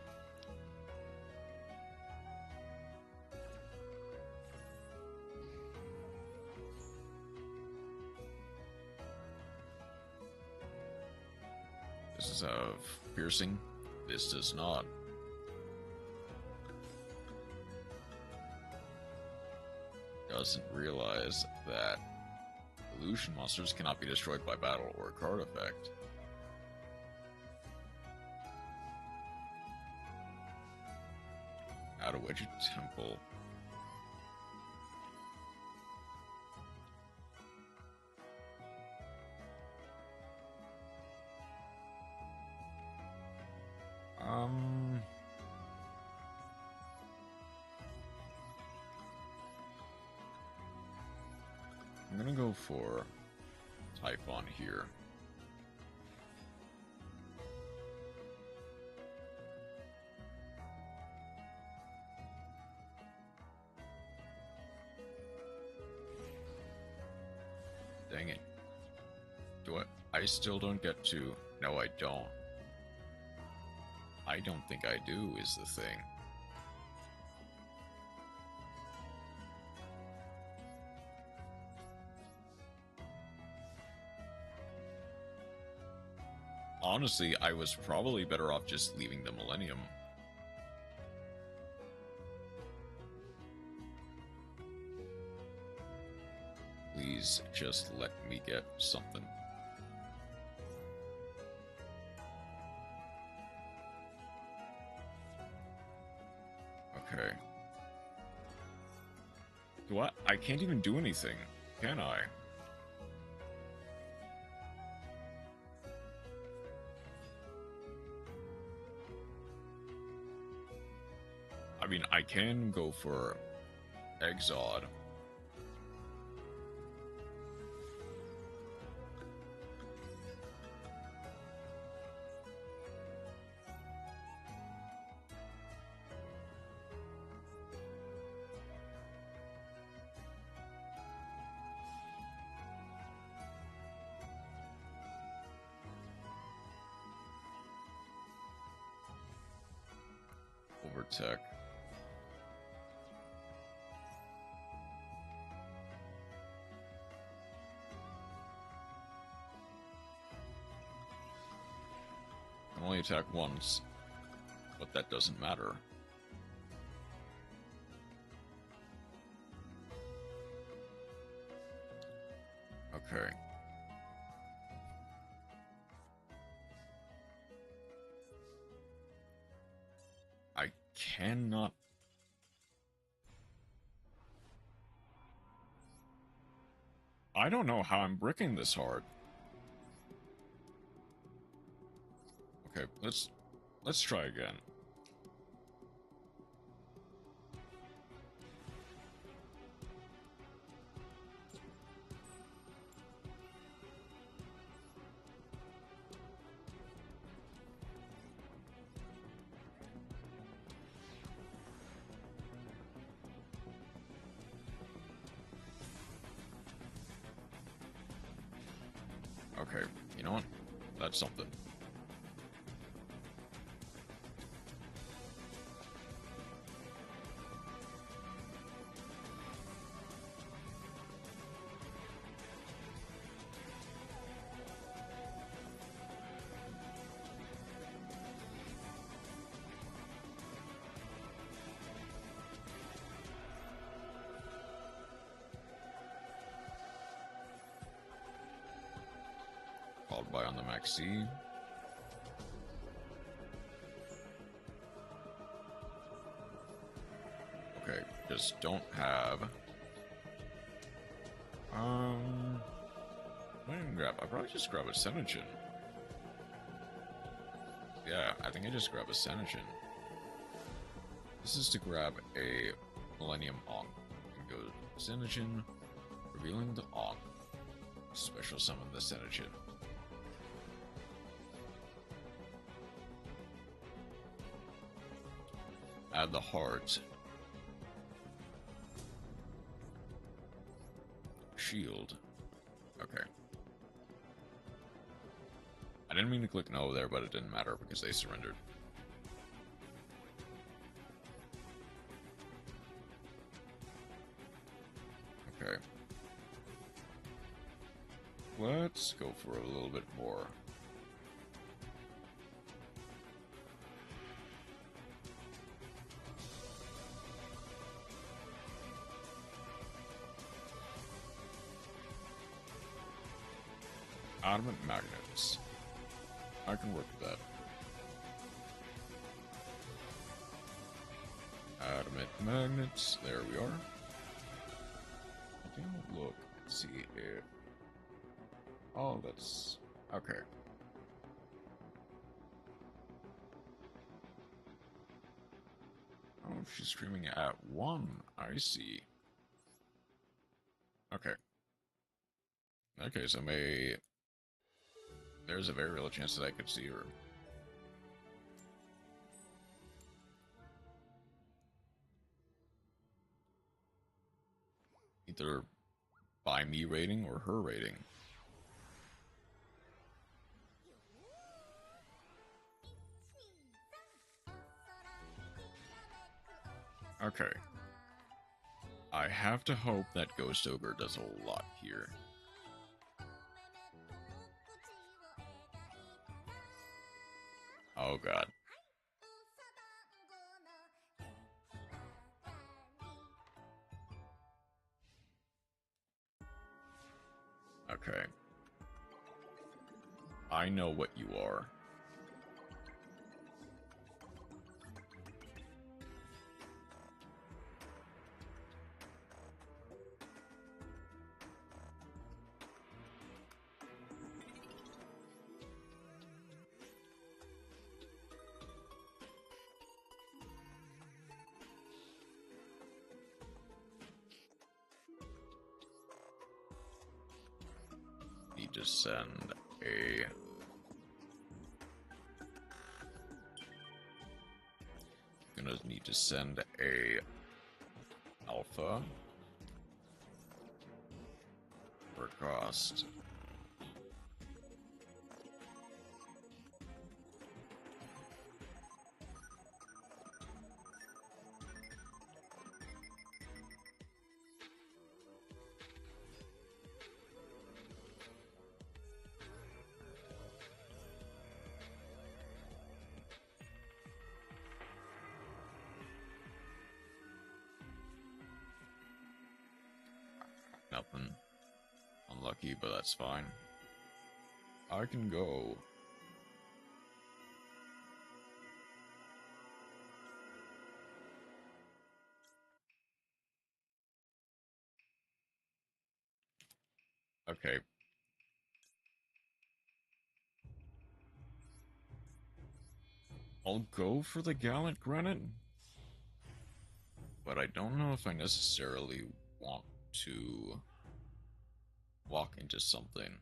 Speaker 1: This is of piercing. This does not. doesn't realize that illusion monsters cannot be destroyed by battle or card effect. Out of Wedge Temple. I'm gonna go for Typhon here. Dang it. I still don't get to... No, I don't. I don't think I do, is the thing. Honestly, I was probably better off just leaving the Millennium. Please just let me get something. Okay. I can't even do anything, can I? I mean, I can go for Exod. Overtech. I can only attack once, but that doesn't matter. Okay. I cannot... I don't know how I'm bricking this hard. Okay, let's try again. Okay, you know what? That's something. Followed by on the Maxi. Okay, just don't have... What did I grab? I probably just grab a Senechin. Yeah, I think I just grab a Senechin. This is to grab a Millennium Onk. And go Senechin, revealing the Onk. Special summon the Senechin. Add the heart. Shield. Okay. I didn't mean to click no there, but it didn't matter because they surrendered. Okay. Let's go for a little bit more. Adamant magnets. I can work with that. Adamant magnets. There we are. Don't look. Let's see if. Oh, that's okay. Oh, she's streaming at 1. I see. Okay. Okay, so there's a very real chance that I could see her. Either by me rating or her rating. Okay. I have to hope that Ghost Ogre does a lot here. Oh god. Okay. I know what you are. Need to send a gonna need to send a alpha for cost. Nothing. Unlucky, but that's fine. I can go. Okay. I'll go for the Gallant Granite, but I don't know if I necessarily want to walk into something.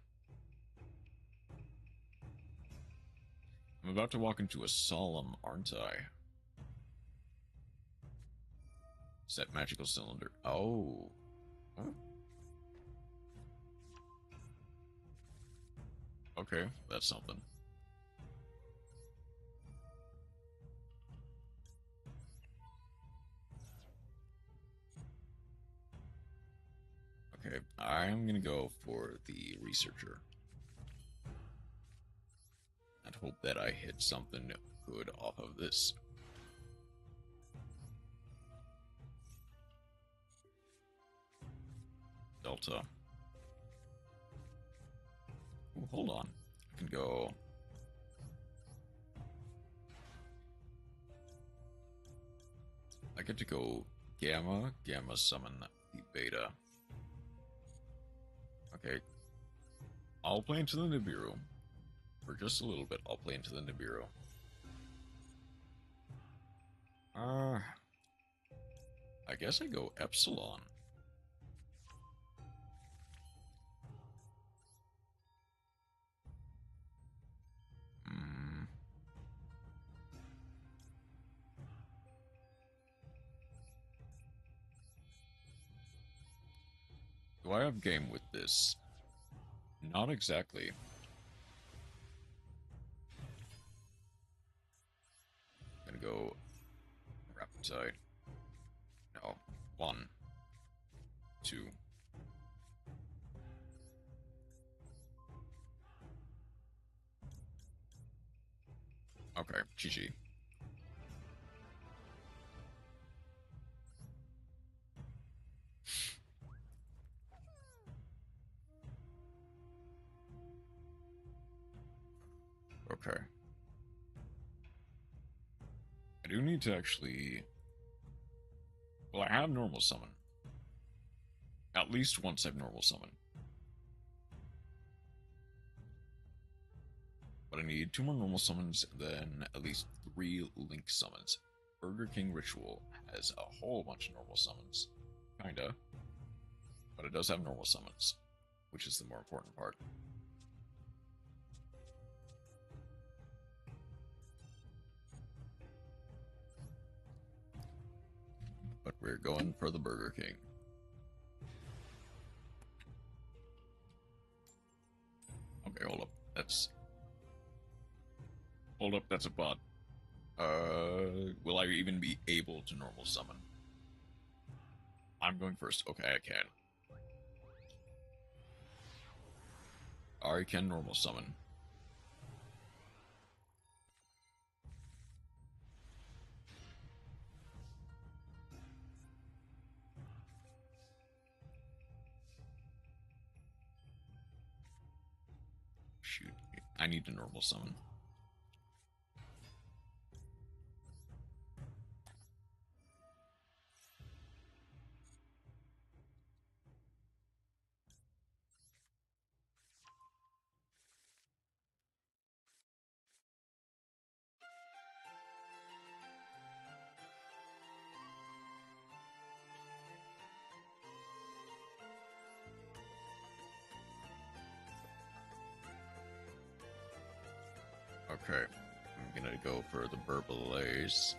Speaker 1: I'm about to walk into a Solemn, aren't I? Set magical cylinder. Oh. Huh? Okay, that's something. Okay, I'm gonna go for the researcher. And hope that I hit something good off of this. Delta. Ooh, hold on. I can go. I get to go Gamma, Gamma summon the Beta. Okay. I'll play into the Nibiru. For just a little bit, I'll play into the Nibiru. I guess I go Epsilon. Do I have game with this? Not exactly. I'm gonna go Raptide. No. 1, 2. Okay, GG. Okay. I do need to actually... Well, I have normal summon. At least once I've normal summon. But I need 2 more normal summons, then at least 3 link summons. Burger King Ritual has a whole bunch of normal summons. Kinda. But it does have normal summons, which is the more important part. But we're going for the Burger King. Okay, hold up. Hold up, that's a bot. Will I even be able to normal summon? I'm going first. Okay, I can. I can normal summon. Shoot, I need to normal summon. Okay, I'm gonna go for the Burbalaise.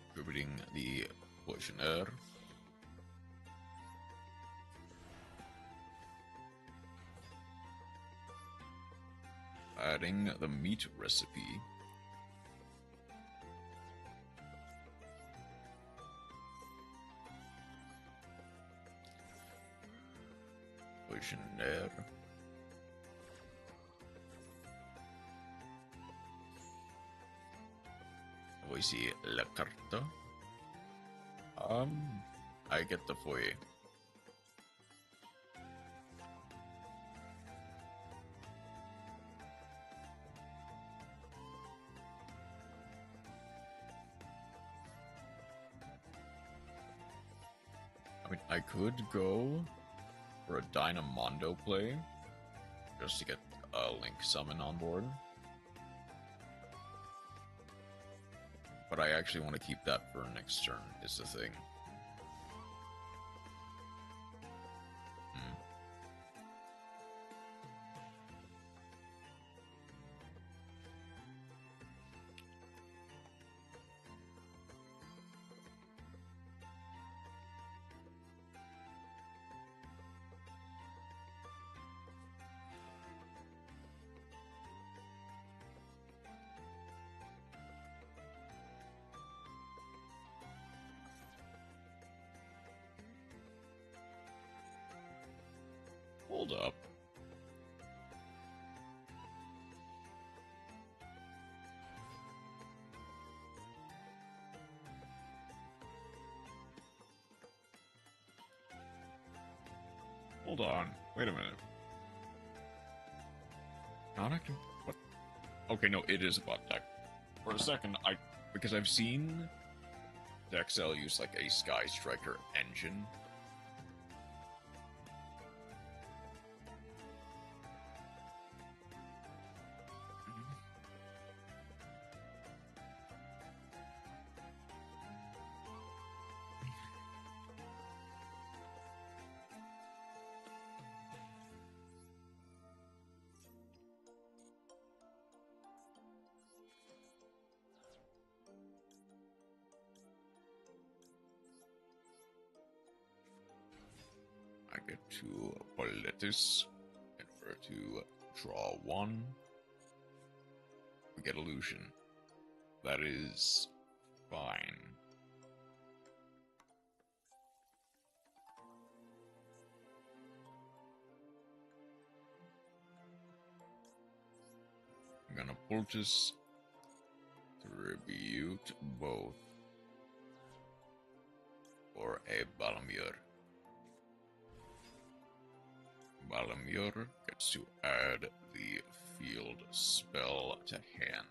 Speaker 1: Distributing the Poisoner. Adding the meat recipe. Poisoner. Voici la carta. I get the foyer. I mean, I could go for a Dynamondo play, just to get a Link summon on board. But I actually want to keep that for next turn, is the thing. Hold up. Hold on. Wait a minute. Not a... What? Okay, no, it is a bot deck. For a second, because I've seen Dexel use like a Sky Striker engine. I get to Politis in order to draw 1. We get Illusion. That is fine. I'm gonna Poultice, Tribute both, or a Balamir. Balamur gets to add the field spell to hand.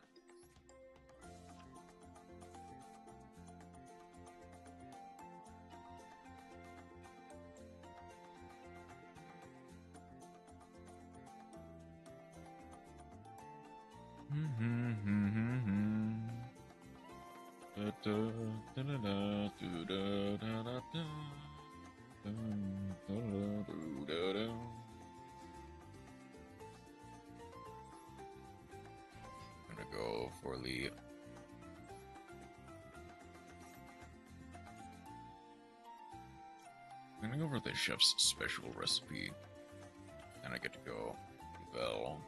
Speaker 1: Gonna go for the I'm gonna go for the chef's special recipe, and I get to go Vel.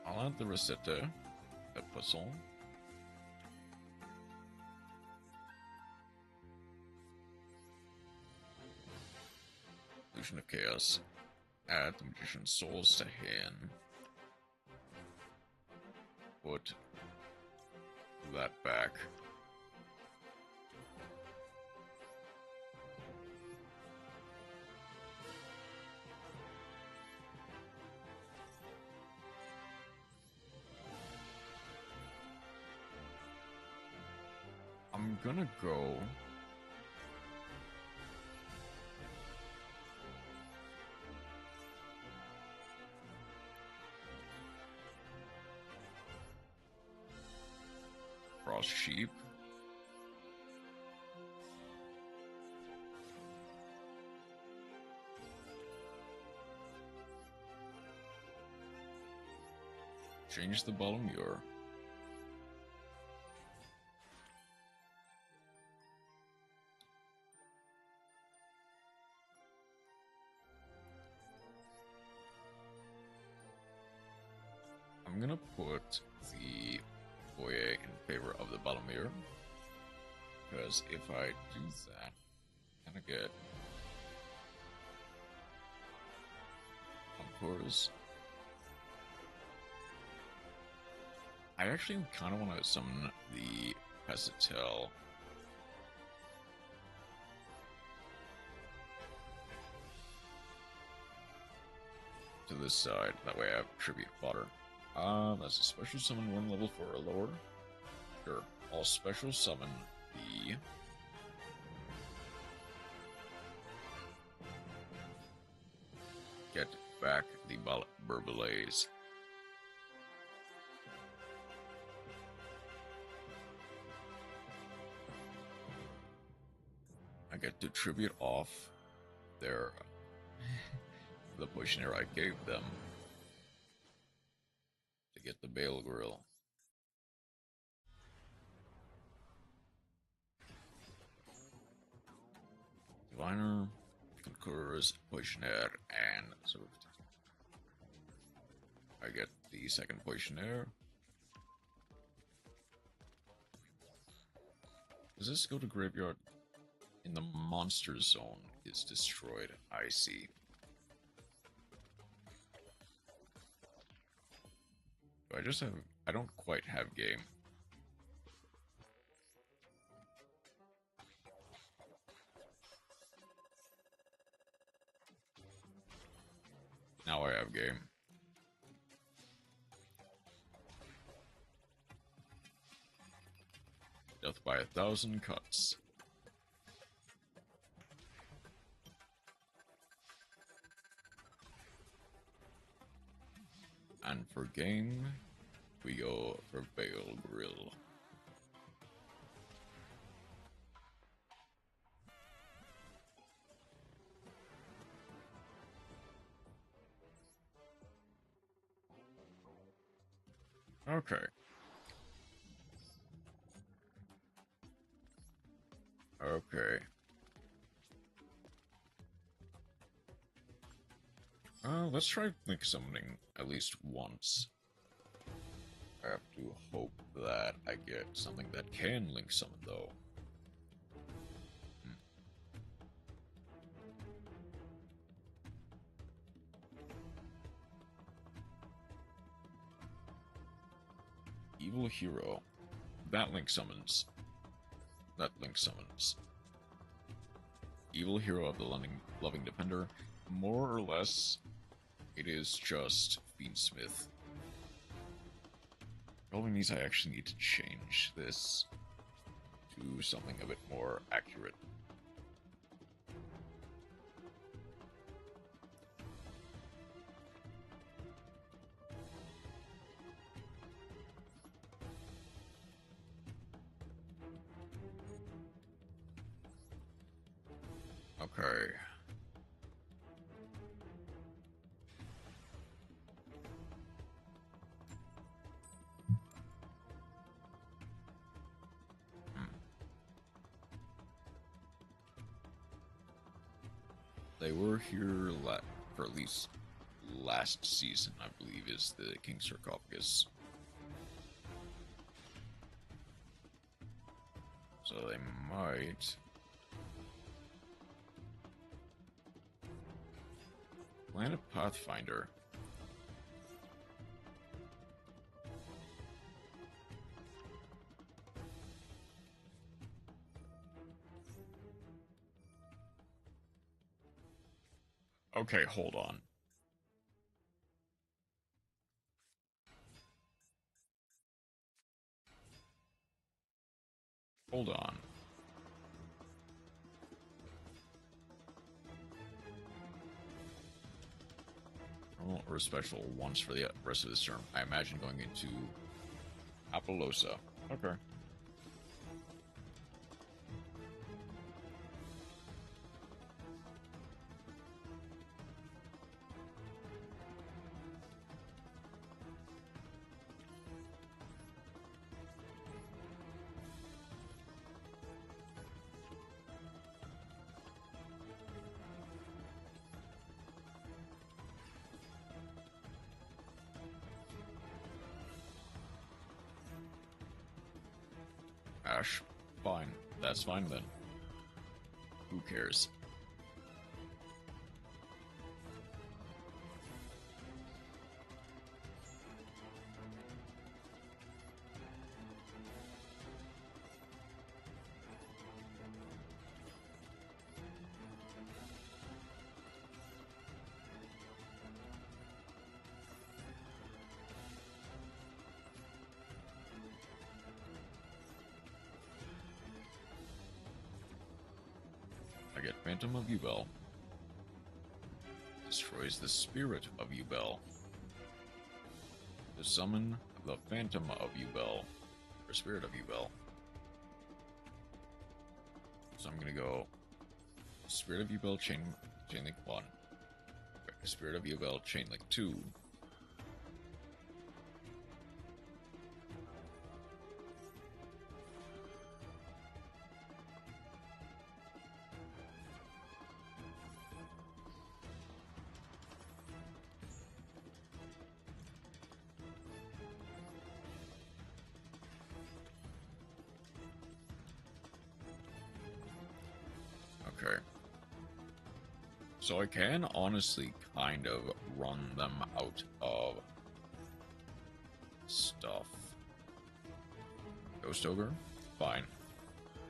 Speaker 1: I'll add the Rosetta, the puzzle. Illusion of Chaos. Add the Magician's Souls to hand. Put that back. I'm gonna go Frost Sheep. Change the Balamur. I'm gonna put the foyer in favor of the Balamur, because if I do that, I'm gonna get Concours. I actually kind of want to summon the Pesatel. To this side, that way I have tribute fodder. That's a special summon 1 level for a lower. Sure, I'll special summon the get back the Burbulays. I get to tribute off their the poisoner I gave them to get the Bale Grill. Diviner, Conquerors, Poisoner, and Served. I get the second Poisoner. Does this go to graveyard? In the monster zone is destroyed. I see. I just have. I don't quite have game. Now I have game. Death by 1,000 cuts. And for game, we go for Bale Grill. Okay. Okay. Let's try link summoning at least once. I have to hope that I get something that can link summon, though. Evil Hero. That link summons. That link summons. Evil hero of the loving defender. More or less, it is just Fiendsmith. Probably means I actually need to change this to something a bit more accurate. Okay. They were here for at least last season, I believe, is the King Sarcophagus. So they might... Planet Pathfinder. Okay, hold on. Hold on. Or special once for the rest of this term. I imagine going into Appaloosa. Okay. Ash, fine. That's fine then. Who cares? I get Phantom of Ubel. Destroys the spirit of Ubel. To summon the Phantom of Ubel, or Spirit of Ubel. So I'm gonna go Spirit of Ubel, Chainlink 1. Spirit of Ubel, Chainlink 2. Okay. So I can honestly kind of run them out of stuff. Ghost Ogre? Fine.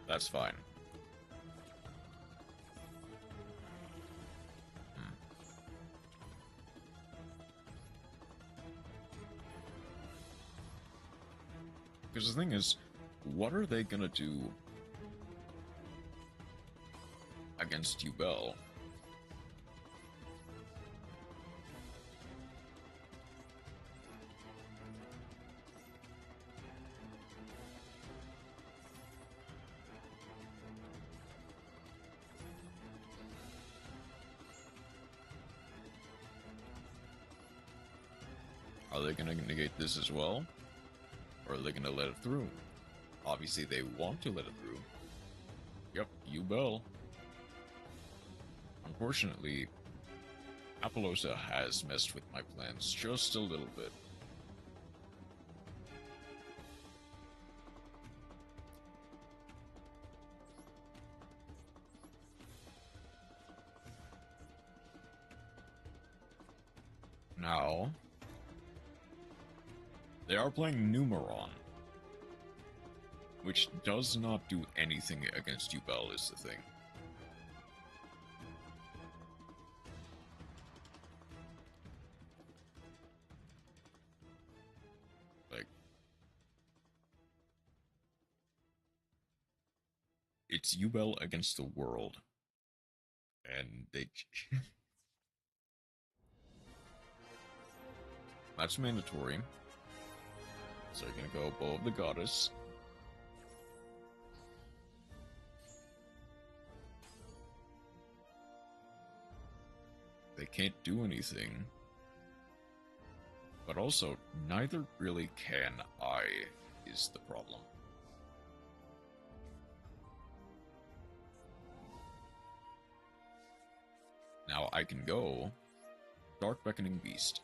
Speaker 1: That's fine. Because the thing is, what are they gonna do against Ubel? Are they gonna negate this as well? Or are they gonna let it through? Obviously they want to let it through. Yep, Ubel. Unfortunately, Appaloosa has messed with my plans just a little bit. Now, they are playing Numeron, which does not do anything against Ubel, is the thing. it's U-Bell against the world. And they... That's mandatory. So you're gonna go Bow of the Goddess. They can't do anything. But also, neither really can I, is the problem. Now I can go Dark Beckoning Beast.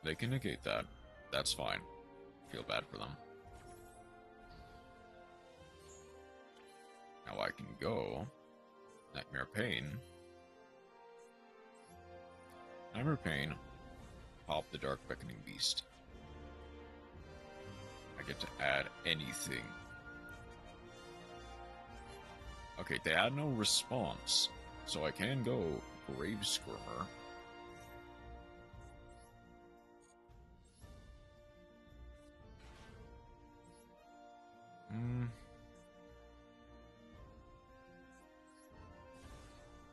Speaker 1: They can negate that. That's fine. Feel bad for them. Now I can go Nightmare Pain. Nightmare Pain. Pop the Dark Beckoning Beast. I get to add anything. Okay, they had no response, so I can go Grave Squirmer.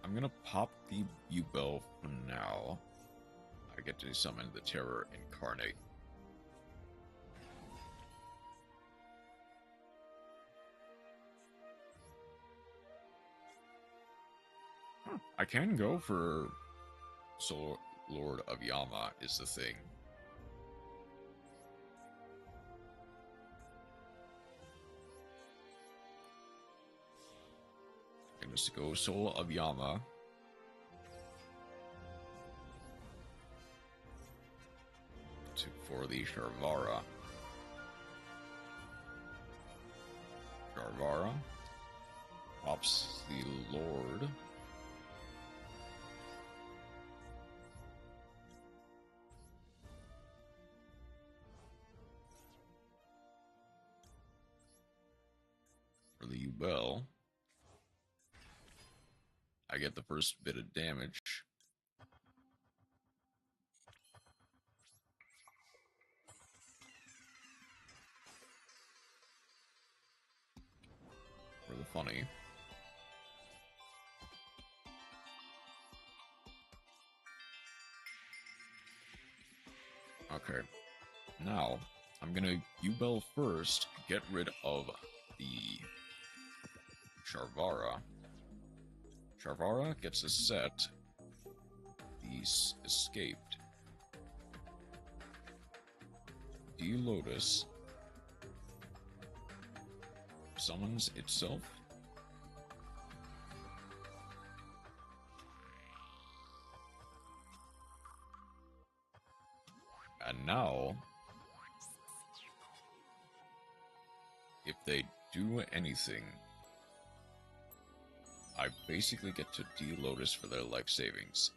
Speaker 1: I'm gonna pop the U-Bell for now. I get to summon the Terror Incarnate. I can go for Soul Lord of Yama is the thing. I'm going to go Soul of Yama. For the Sharvara. Sharvara pops the Lord. For the U-Bell, I get the first bit of damage. For the funny. Okay. Now, I'm gonna U-Bell first, get rid of the Sharvara. Sharvara gets a set. These escaped. D-Lotus summons itself. And now, if they do anything, I basically get to D-Lotus for their life savings.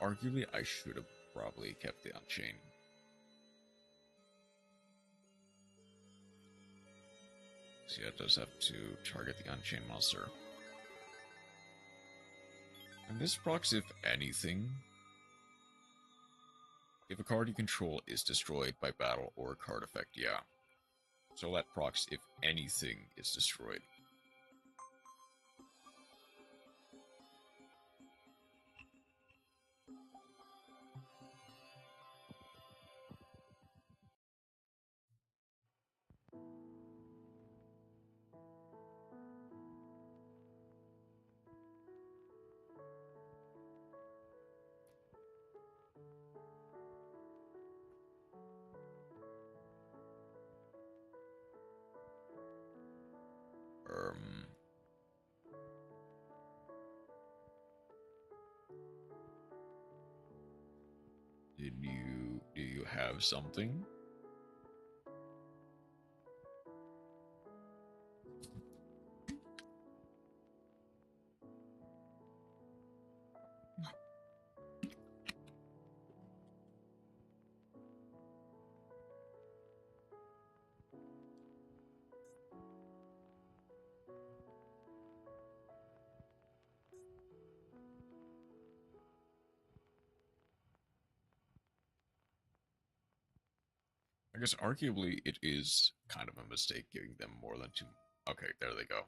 Speaker 1: Arguably, I should have probably kept the Unchain. So yeah, it does have to target the Unchained monster. And this procs if anything. If a card you control is destroyed by battle or a card effect, yeah. So that procs if anything is destroyed. Do you have something? I guess arguably it is kind of a mistake giving them more than two. Okay, there they go.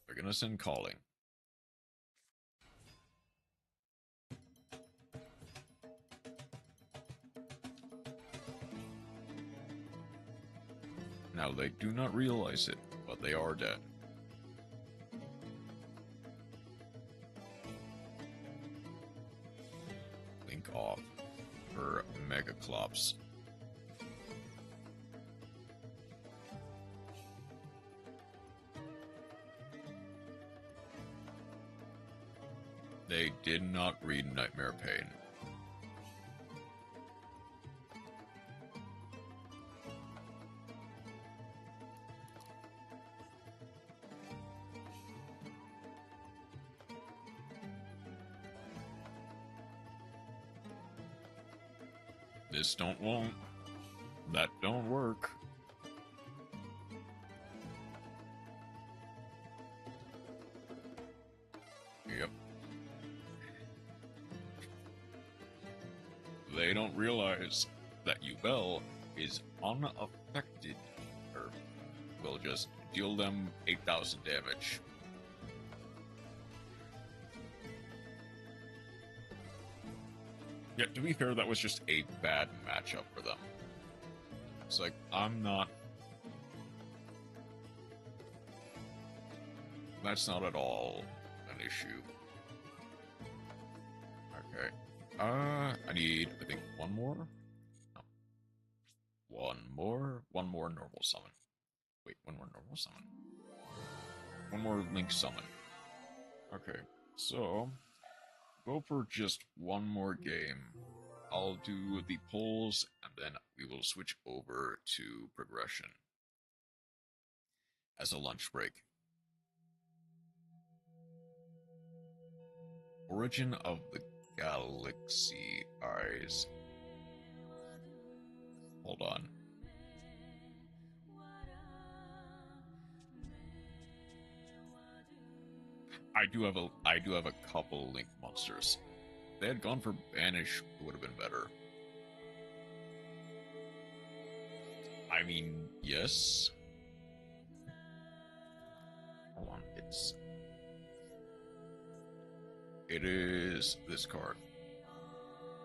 Speaker 1: They're gonna send calling. Now they do not realize it, but they are dead. Link off for Mega Clops. They did not read Nightmare Pain. This won't. That don't work. Yep. They don't realize that Ubel is unaffected, or will just deal them 8,000 damage. Yeah, to be fair, that was just a bad matchup for them. It's like, that's not at all an issue. Okay. I need, I think, one more? No. One more normal summon. Wait, one more normal summon. One more link summon. Okay, so go for just one more game. I'll do the polls, and then we will switch over to progression as a lunch break. Origin of the Galaxy Eyes. Hold on. I do have a couple Link monsters. If they had gone for Banish, it would have been better. I mean, yes. Hold on, it is this card.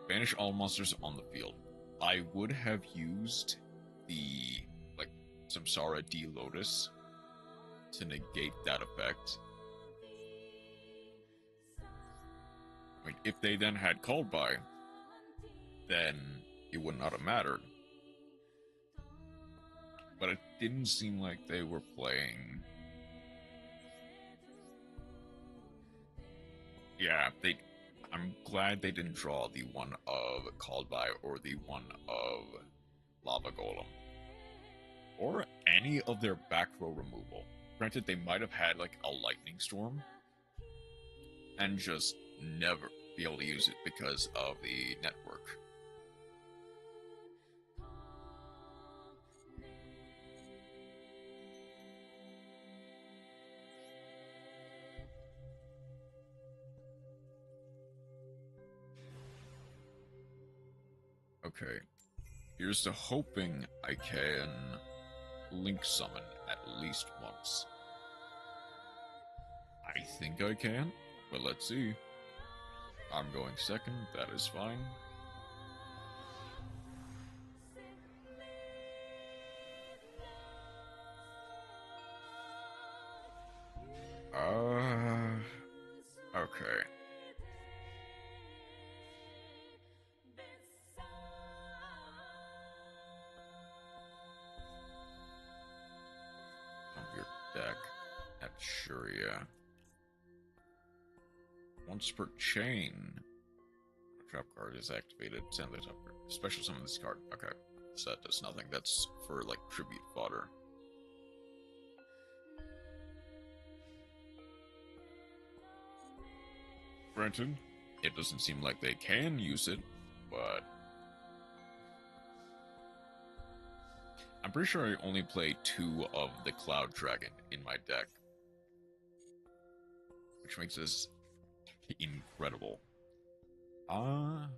Speaker 1: Banish all monsters on the field. I would have used the, like, Samsara D Lotus to negate that effect. I mean, if they then had called by, then it would not have mattered. But it didn't seem like they were playing. Yeah, I'm glad they didn't draw the one of called by or the one of Lava Golem. Or any of their back row removal. Granted, they might have had like a lightning storm and just never be able to use it because of the network. Okay, here's to hoping I can link summon at least once. I think I can, but let's see. I'm going second, that is fine. Okay. Of your deck at Shuria. Once per chain. Trap card is activated. Send the top card. Special summon this card. Okay. So that does nothing. That's for like tribute fodder. Granted, it doesn't seem like they can use it, but I'm pretty sure I only play 2 of the Cloud Dragon in my deck, which makes this incredible. I'm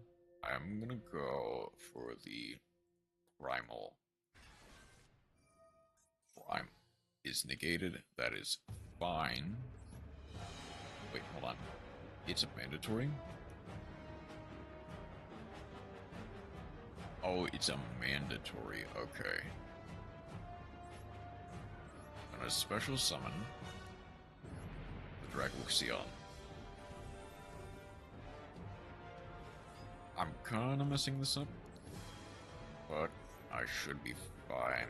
Speaker 1: gonna go for the Primal. Prime is negated. That is fine. Wait, hold on. It's a mandatory? Oh, it's a mandatory. Okay. I'm gonna special summon the Dragoxion. I'm kinda messing this up, but I should be fine.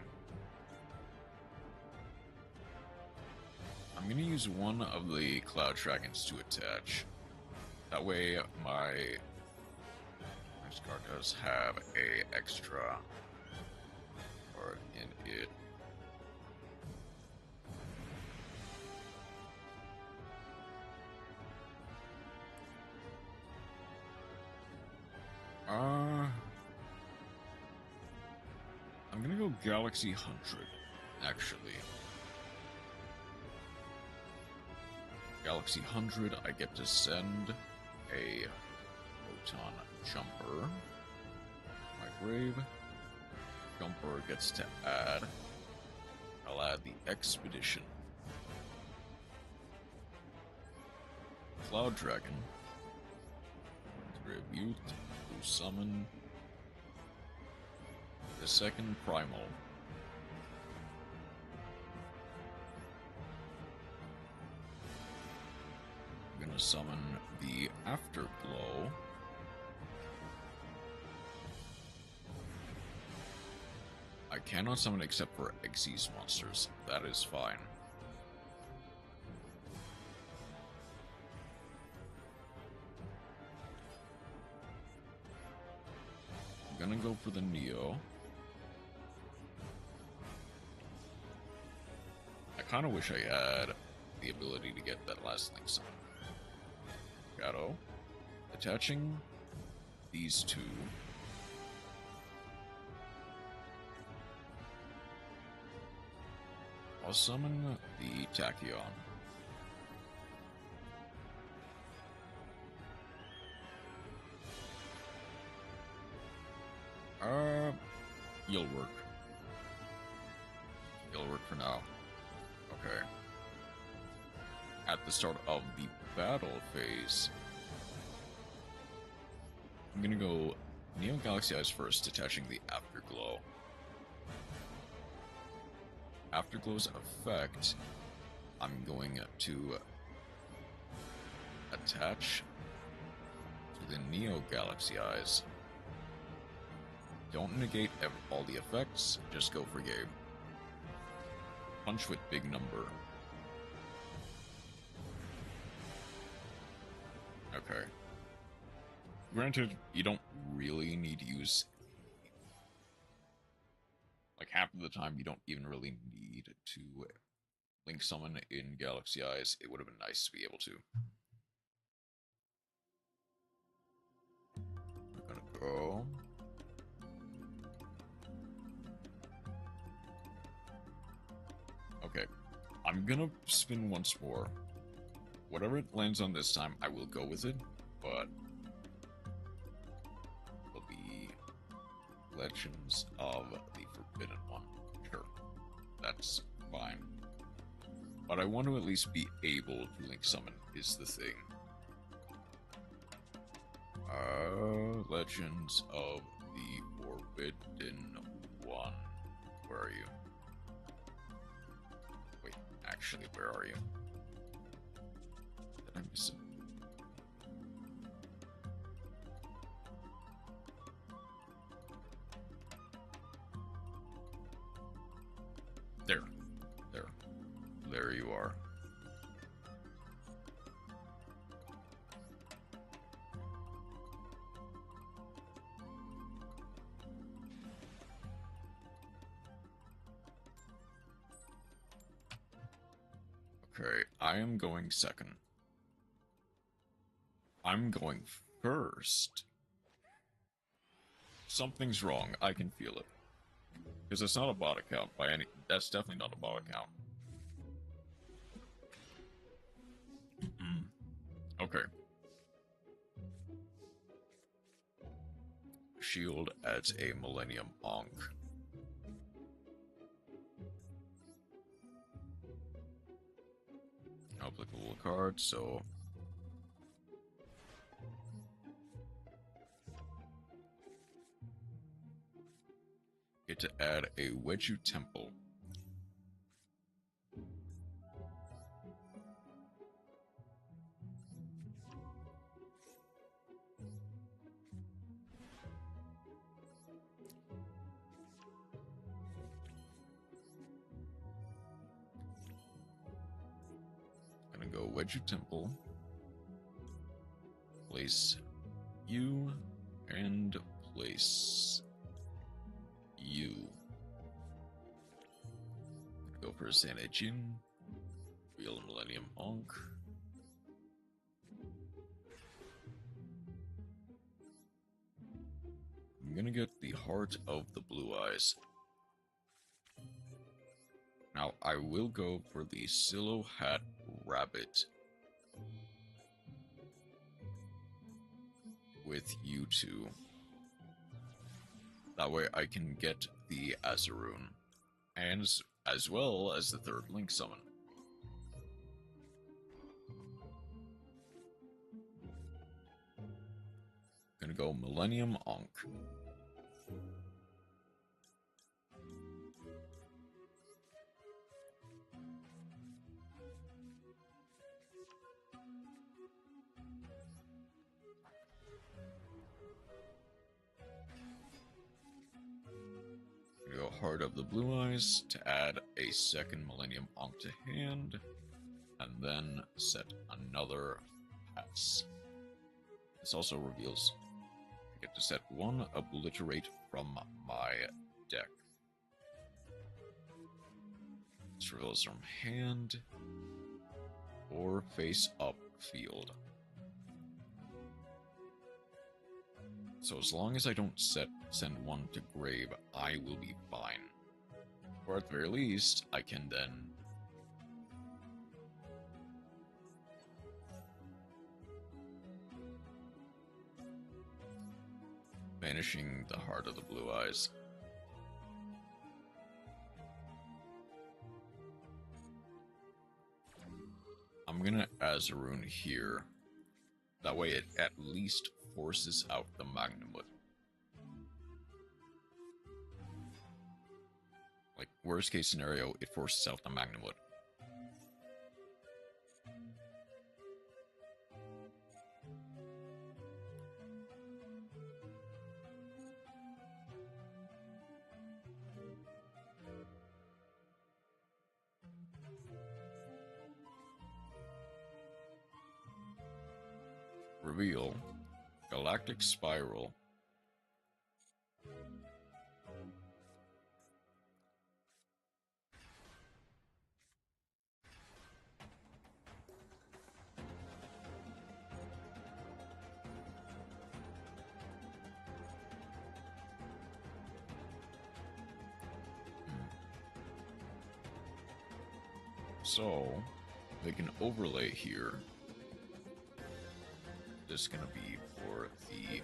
Speaker 1: I'm gonna use one of the Cloud Dragons to attach. That way my card does have a extra card in it. I'm gonna go Galaxy 100, actually. Galaxy 100, I get to send a Photon Jumper. My grave. Jumper gets to add. I'll add the Expedition. Cloud Dragon. Tribute. Blue Summon. The second Primal. I'm gonna summon the Afterglow. I cannot summon except for Xyz monsters. That is fine. I'm gonna go for the Neo. I kinda wish I had the ability to get that last thing summoned. Gato. Attaching these two. I'll summon the Tachyon. You'll work. You'll work for now. Okay. At the start of the battle phase, I'm gonna go Neo Galaxy Eyes first, attaching the Afterglow. Afterglow's effect, I'm going to attach to the Neo Galaxy Eyes. Don't negate all the effects, just go for game. Punch with big number. Okay. Granted, you don't really need to use... Like, half of the time, you don't even really need to link summon in Galaxy Eyes. It would have been nice to be able to. We're gonna go... Okay. I'm gonna spin once more. Whatever it lands on this time, I will go with it, but... It'll be... Legends of the Forbidden One. Sure. That's fine. But I want to at least be able to link summon is the thing. Legends of the Forbidden One. Where are you? Wait, actually, where are you? Did I miss it? There. There. There you are. Okay, I am going second. I'm going first. Something's wrong. I can feel it. Because it's not a bot account by any... That's definitely not a bot account. Okay. shield adds a Millennium Ankh. Applicable card, so get to add a Wedju Temple. Gonna go Wedju Temple. Place you and place you. Go for Santa Jin. Real Millennium Ankh. I'm gonna get the Heart of the Blue Eyes. Now I will go for the Silo Hat Rabbit with you two. That way I can get the Azaroon, and as well as the third Link summon. Gonna go Millennium Ankh. Go Heart of the Blue Eyes to add a second Millennium Ankh to hand, and then set another pass. This also reveals I get to set one Obliterate from my deck. This reveals from hand or face up field. So as long as I don't send one to grave, I will be fine. Or at the very least, I can then banishing the Heart of the Blue Eyes. I'm gonna Azaroon here. That way it at least forces out the Magnumwood. Like, worst case scenario, it forces out the Magnumwood. Reveal Galactic Spiral. So they can overlay here. This is gonna be for the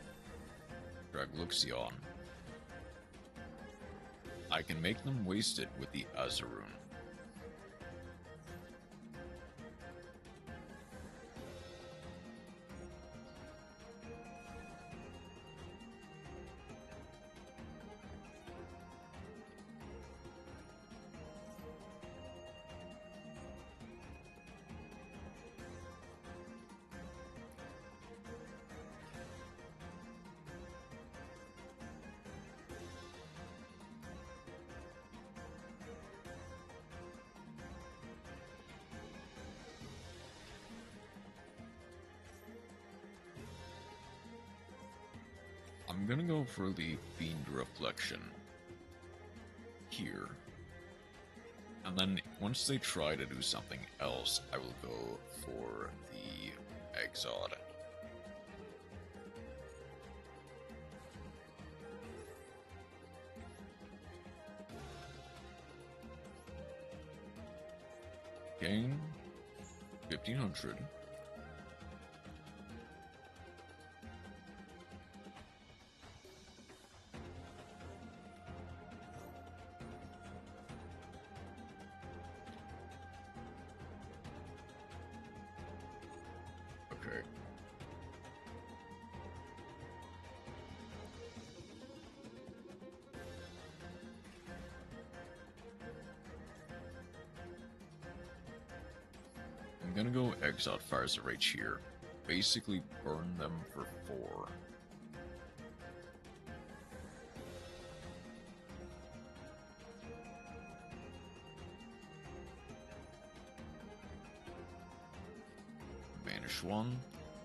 Speaker 1: Dragluxion. I can make them waste it with the Azaroon. I'm gonna go for the Fiend Reflection here. And then once they try to do something else, I will go for the Exod. Gain 1500. Okay. I'm gonna go Exiled Fires of Rage here. Basically burn them for 4. Banish 1.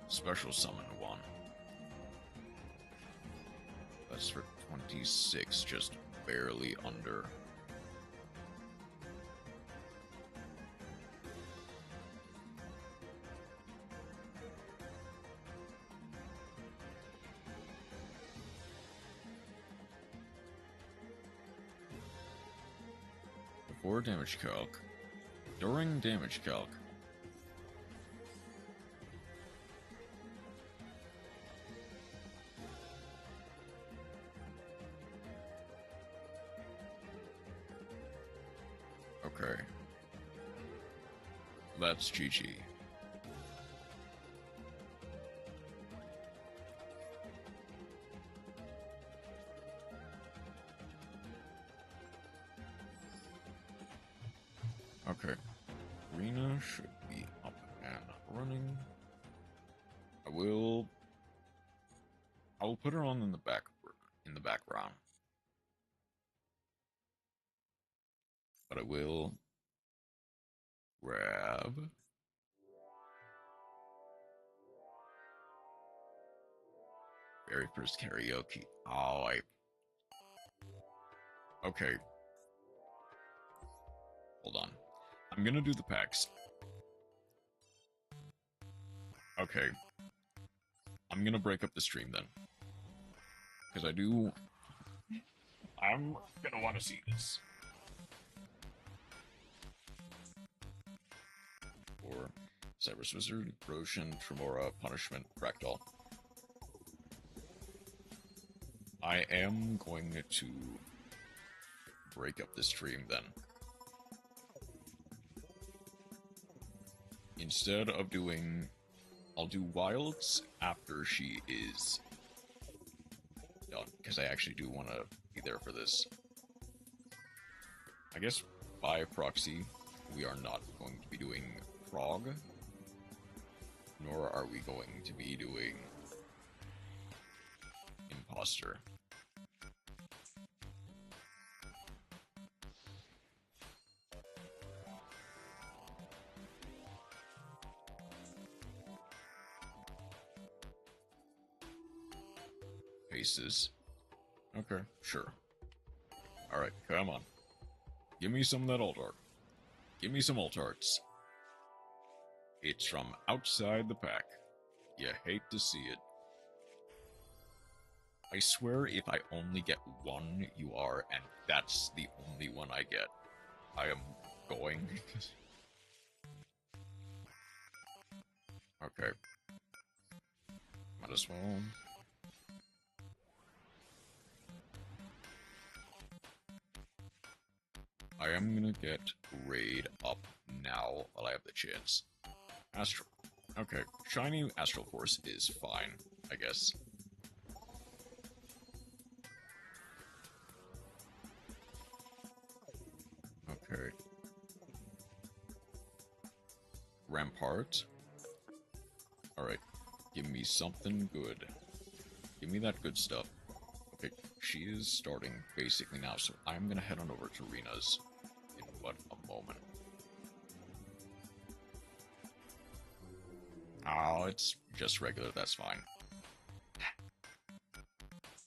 Speaker 1: Special Summon 1. That's for 26, just barely under. Before damage calc. During damage calc. Okay. That's GG. Okay. Arena should be up and running. I will put her on in the background. But I will grab very first karaoke. Oh, okay. Hold on. I'm gonna do the packs. Okay. I'm gonna break up the stream then. Because I'm gonna want to see this. Or Cyberus Wizard, Roshan, Tremora, Punishment, Fractal. I am going to break up the stream then. Instead of doing... I'll do Wilds after she is done, because I actually do want to be there for this. I guess by proxy, we are not going to be doing Prog, nor are we going to be doing Imposter. Faces. Okay, sure. Alright, come on. Give me some of that alt art. Give me some alt arts. It's from outside the pack. You hate to see it. I swear if I only get one UR and that's the only one I get, I am going. Okay. Might as well. I am gonna get Raid up now while I have the chance. Astral. Okay, shiny Astral Force is fine, I guess. Okay. Rampart. Alright, give me something good. Give me that good stuff. Okay, she is starting basically now, so I'm gonna head on over to Rena's in but a moment. Oh, it's just regular, that's fine.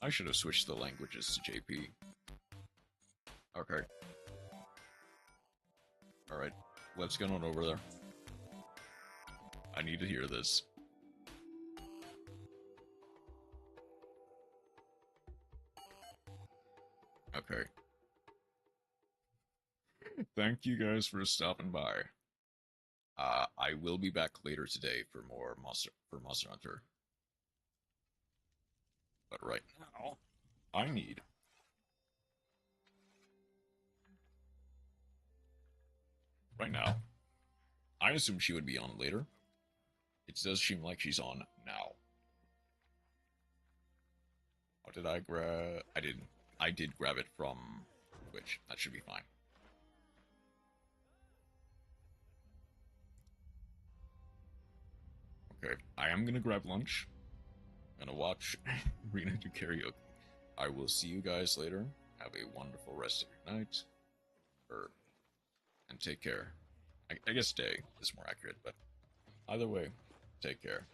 Speaker 1: I should have switched the languages to JP. Okay. Alright, let's get on over there. I need to hear this. Okay. Thank you guys for stopping by. I will be back later today for more Monster Hunter. But right now, I need... Right now, I assume she would be on later. It does seem like she's on now. How did I grab? I didn't. I did grab it from Twitch. That should be fine. Okay, I am gonna grab lunch. I'm gonna watch Rena do karaoke. I will see you guys later. Have a wonderful rest of your night. And take care. I guess day is more accurate, but either way, take care.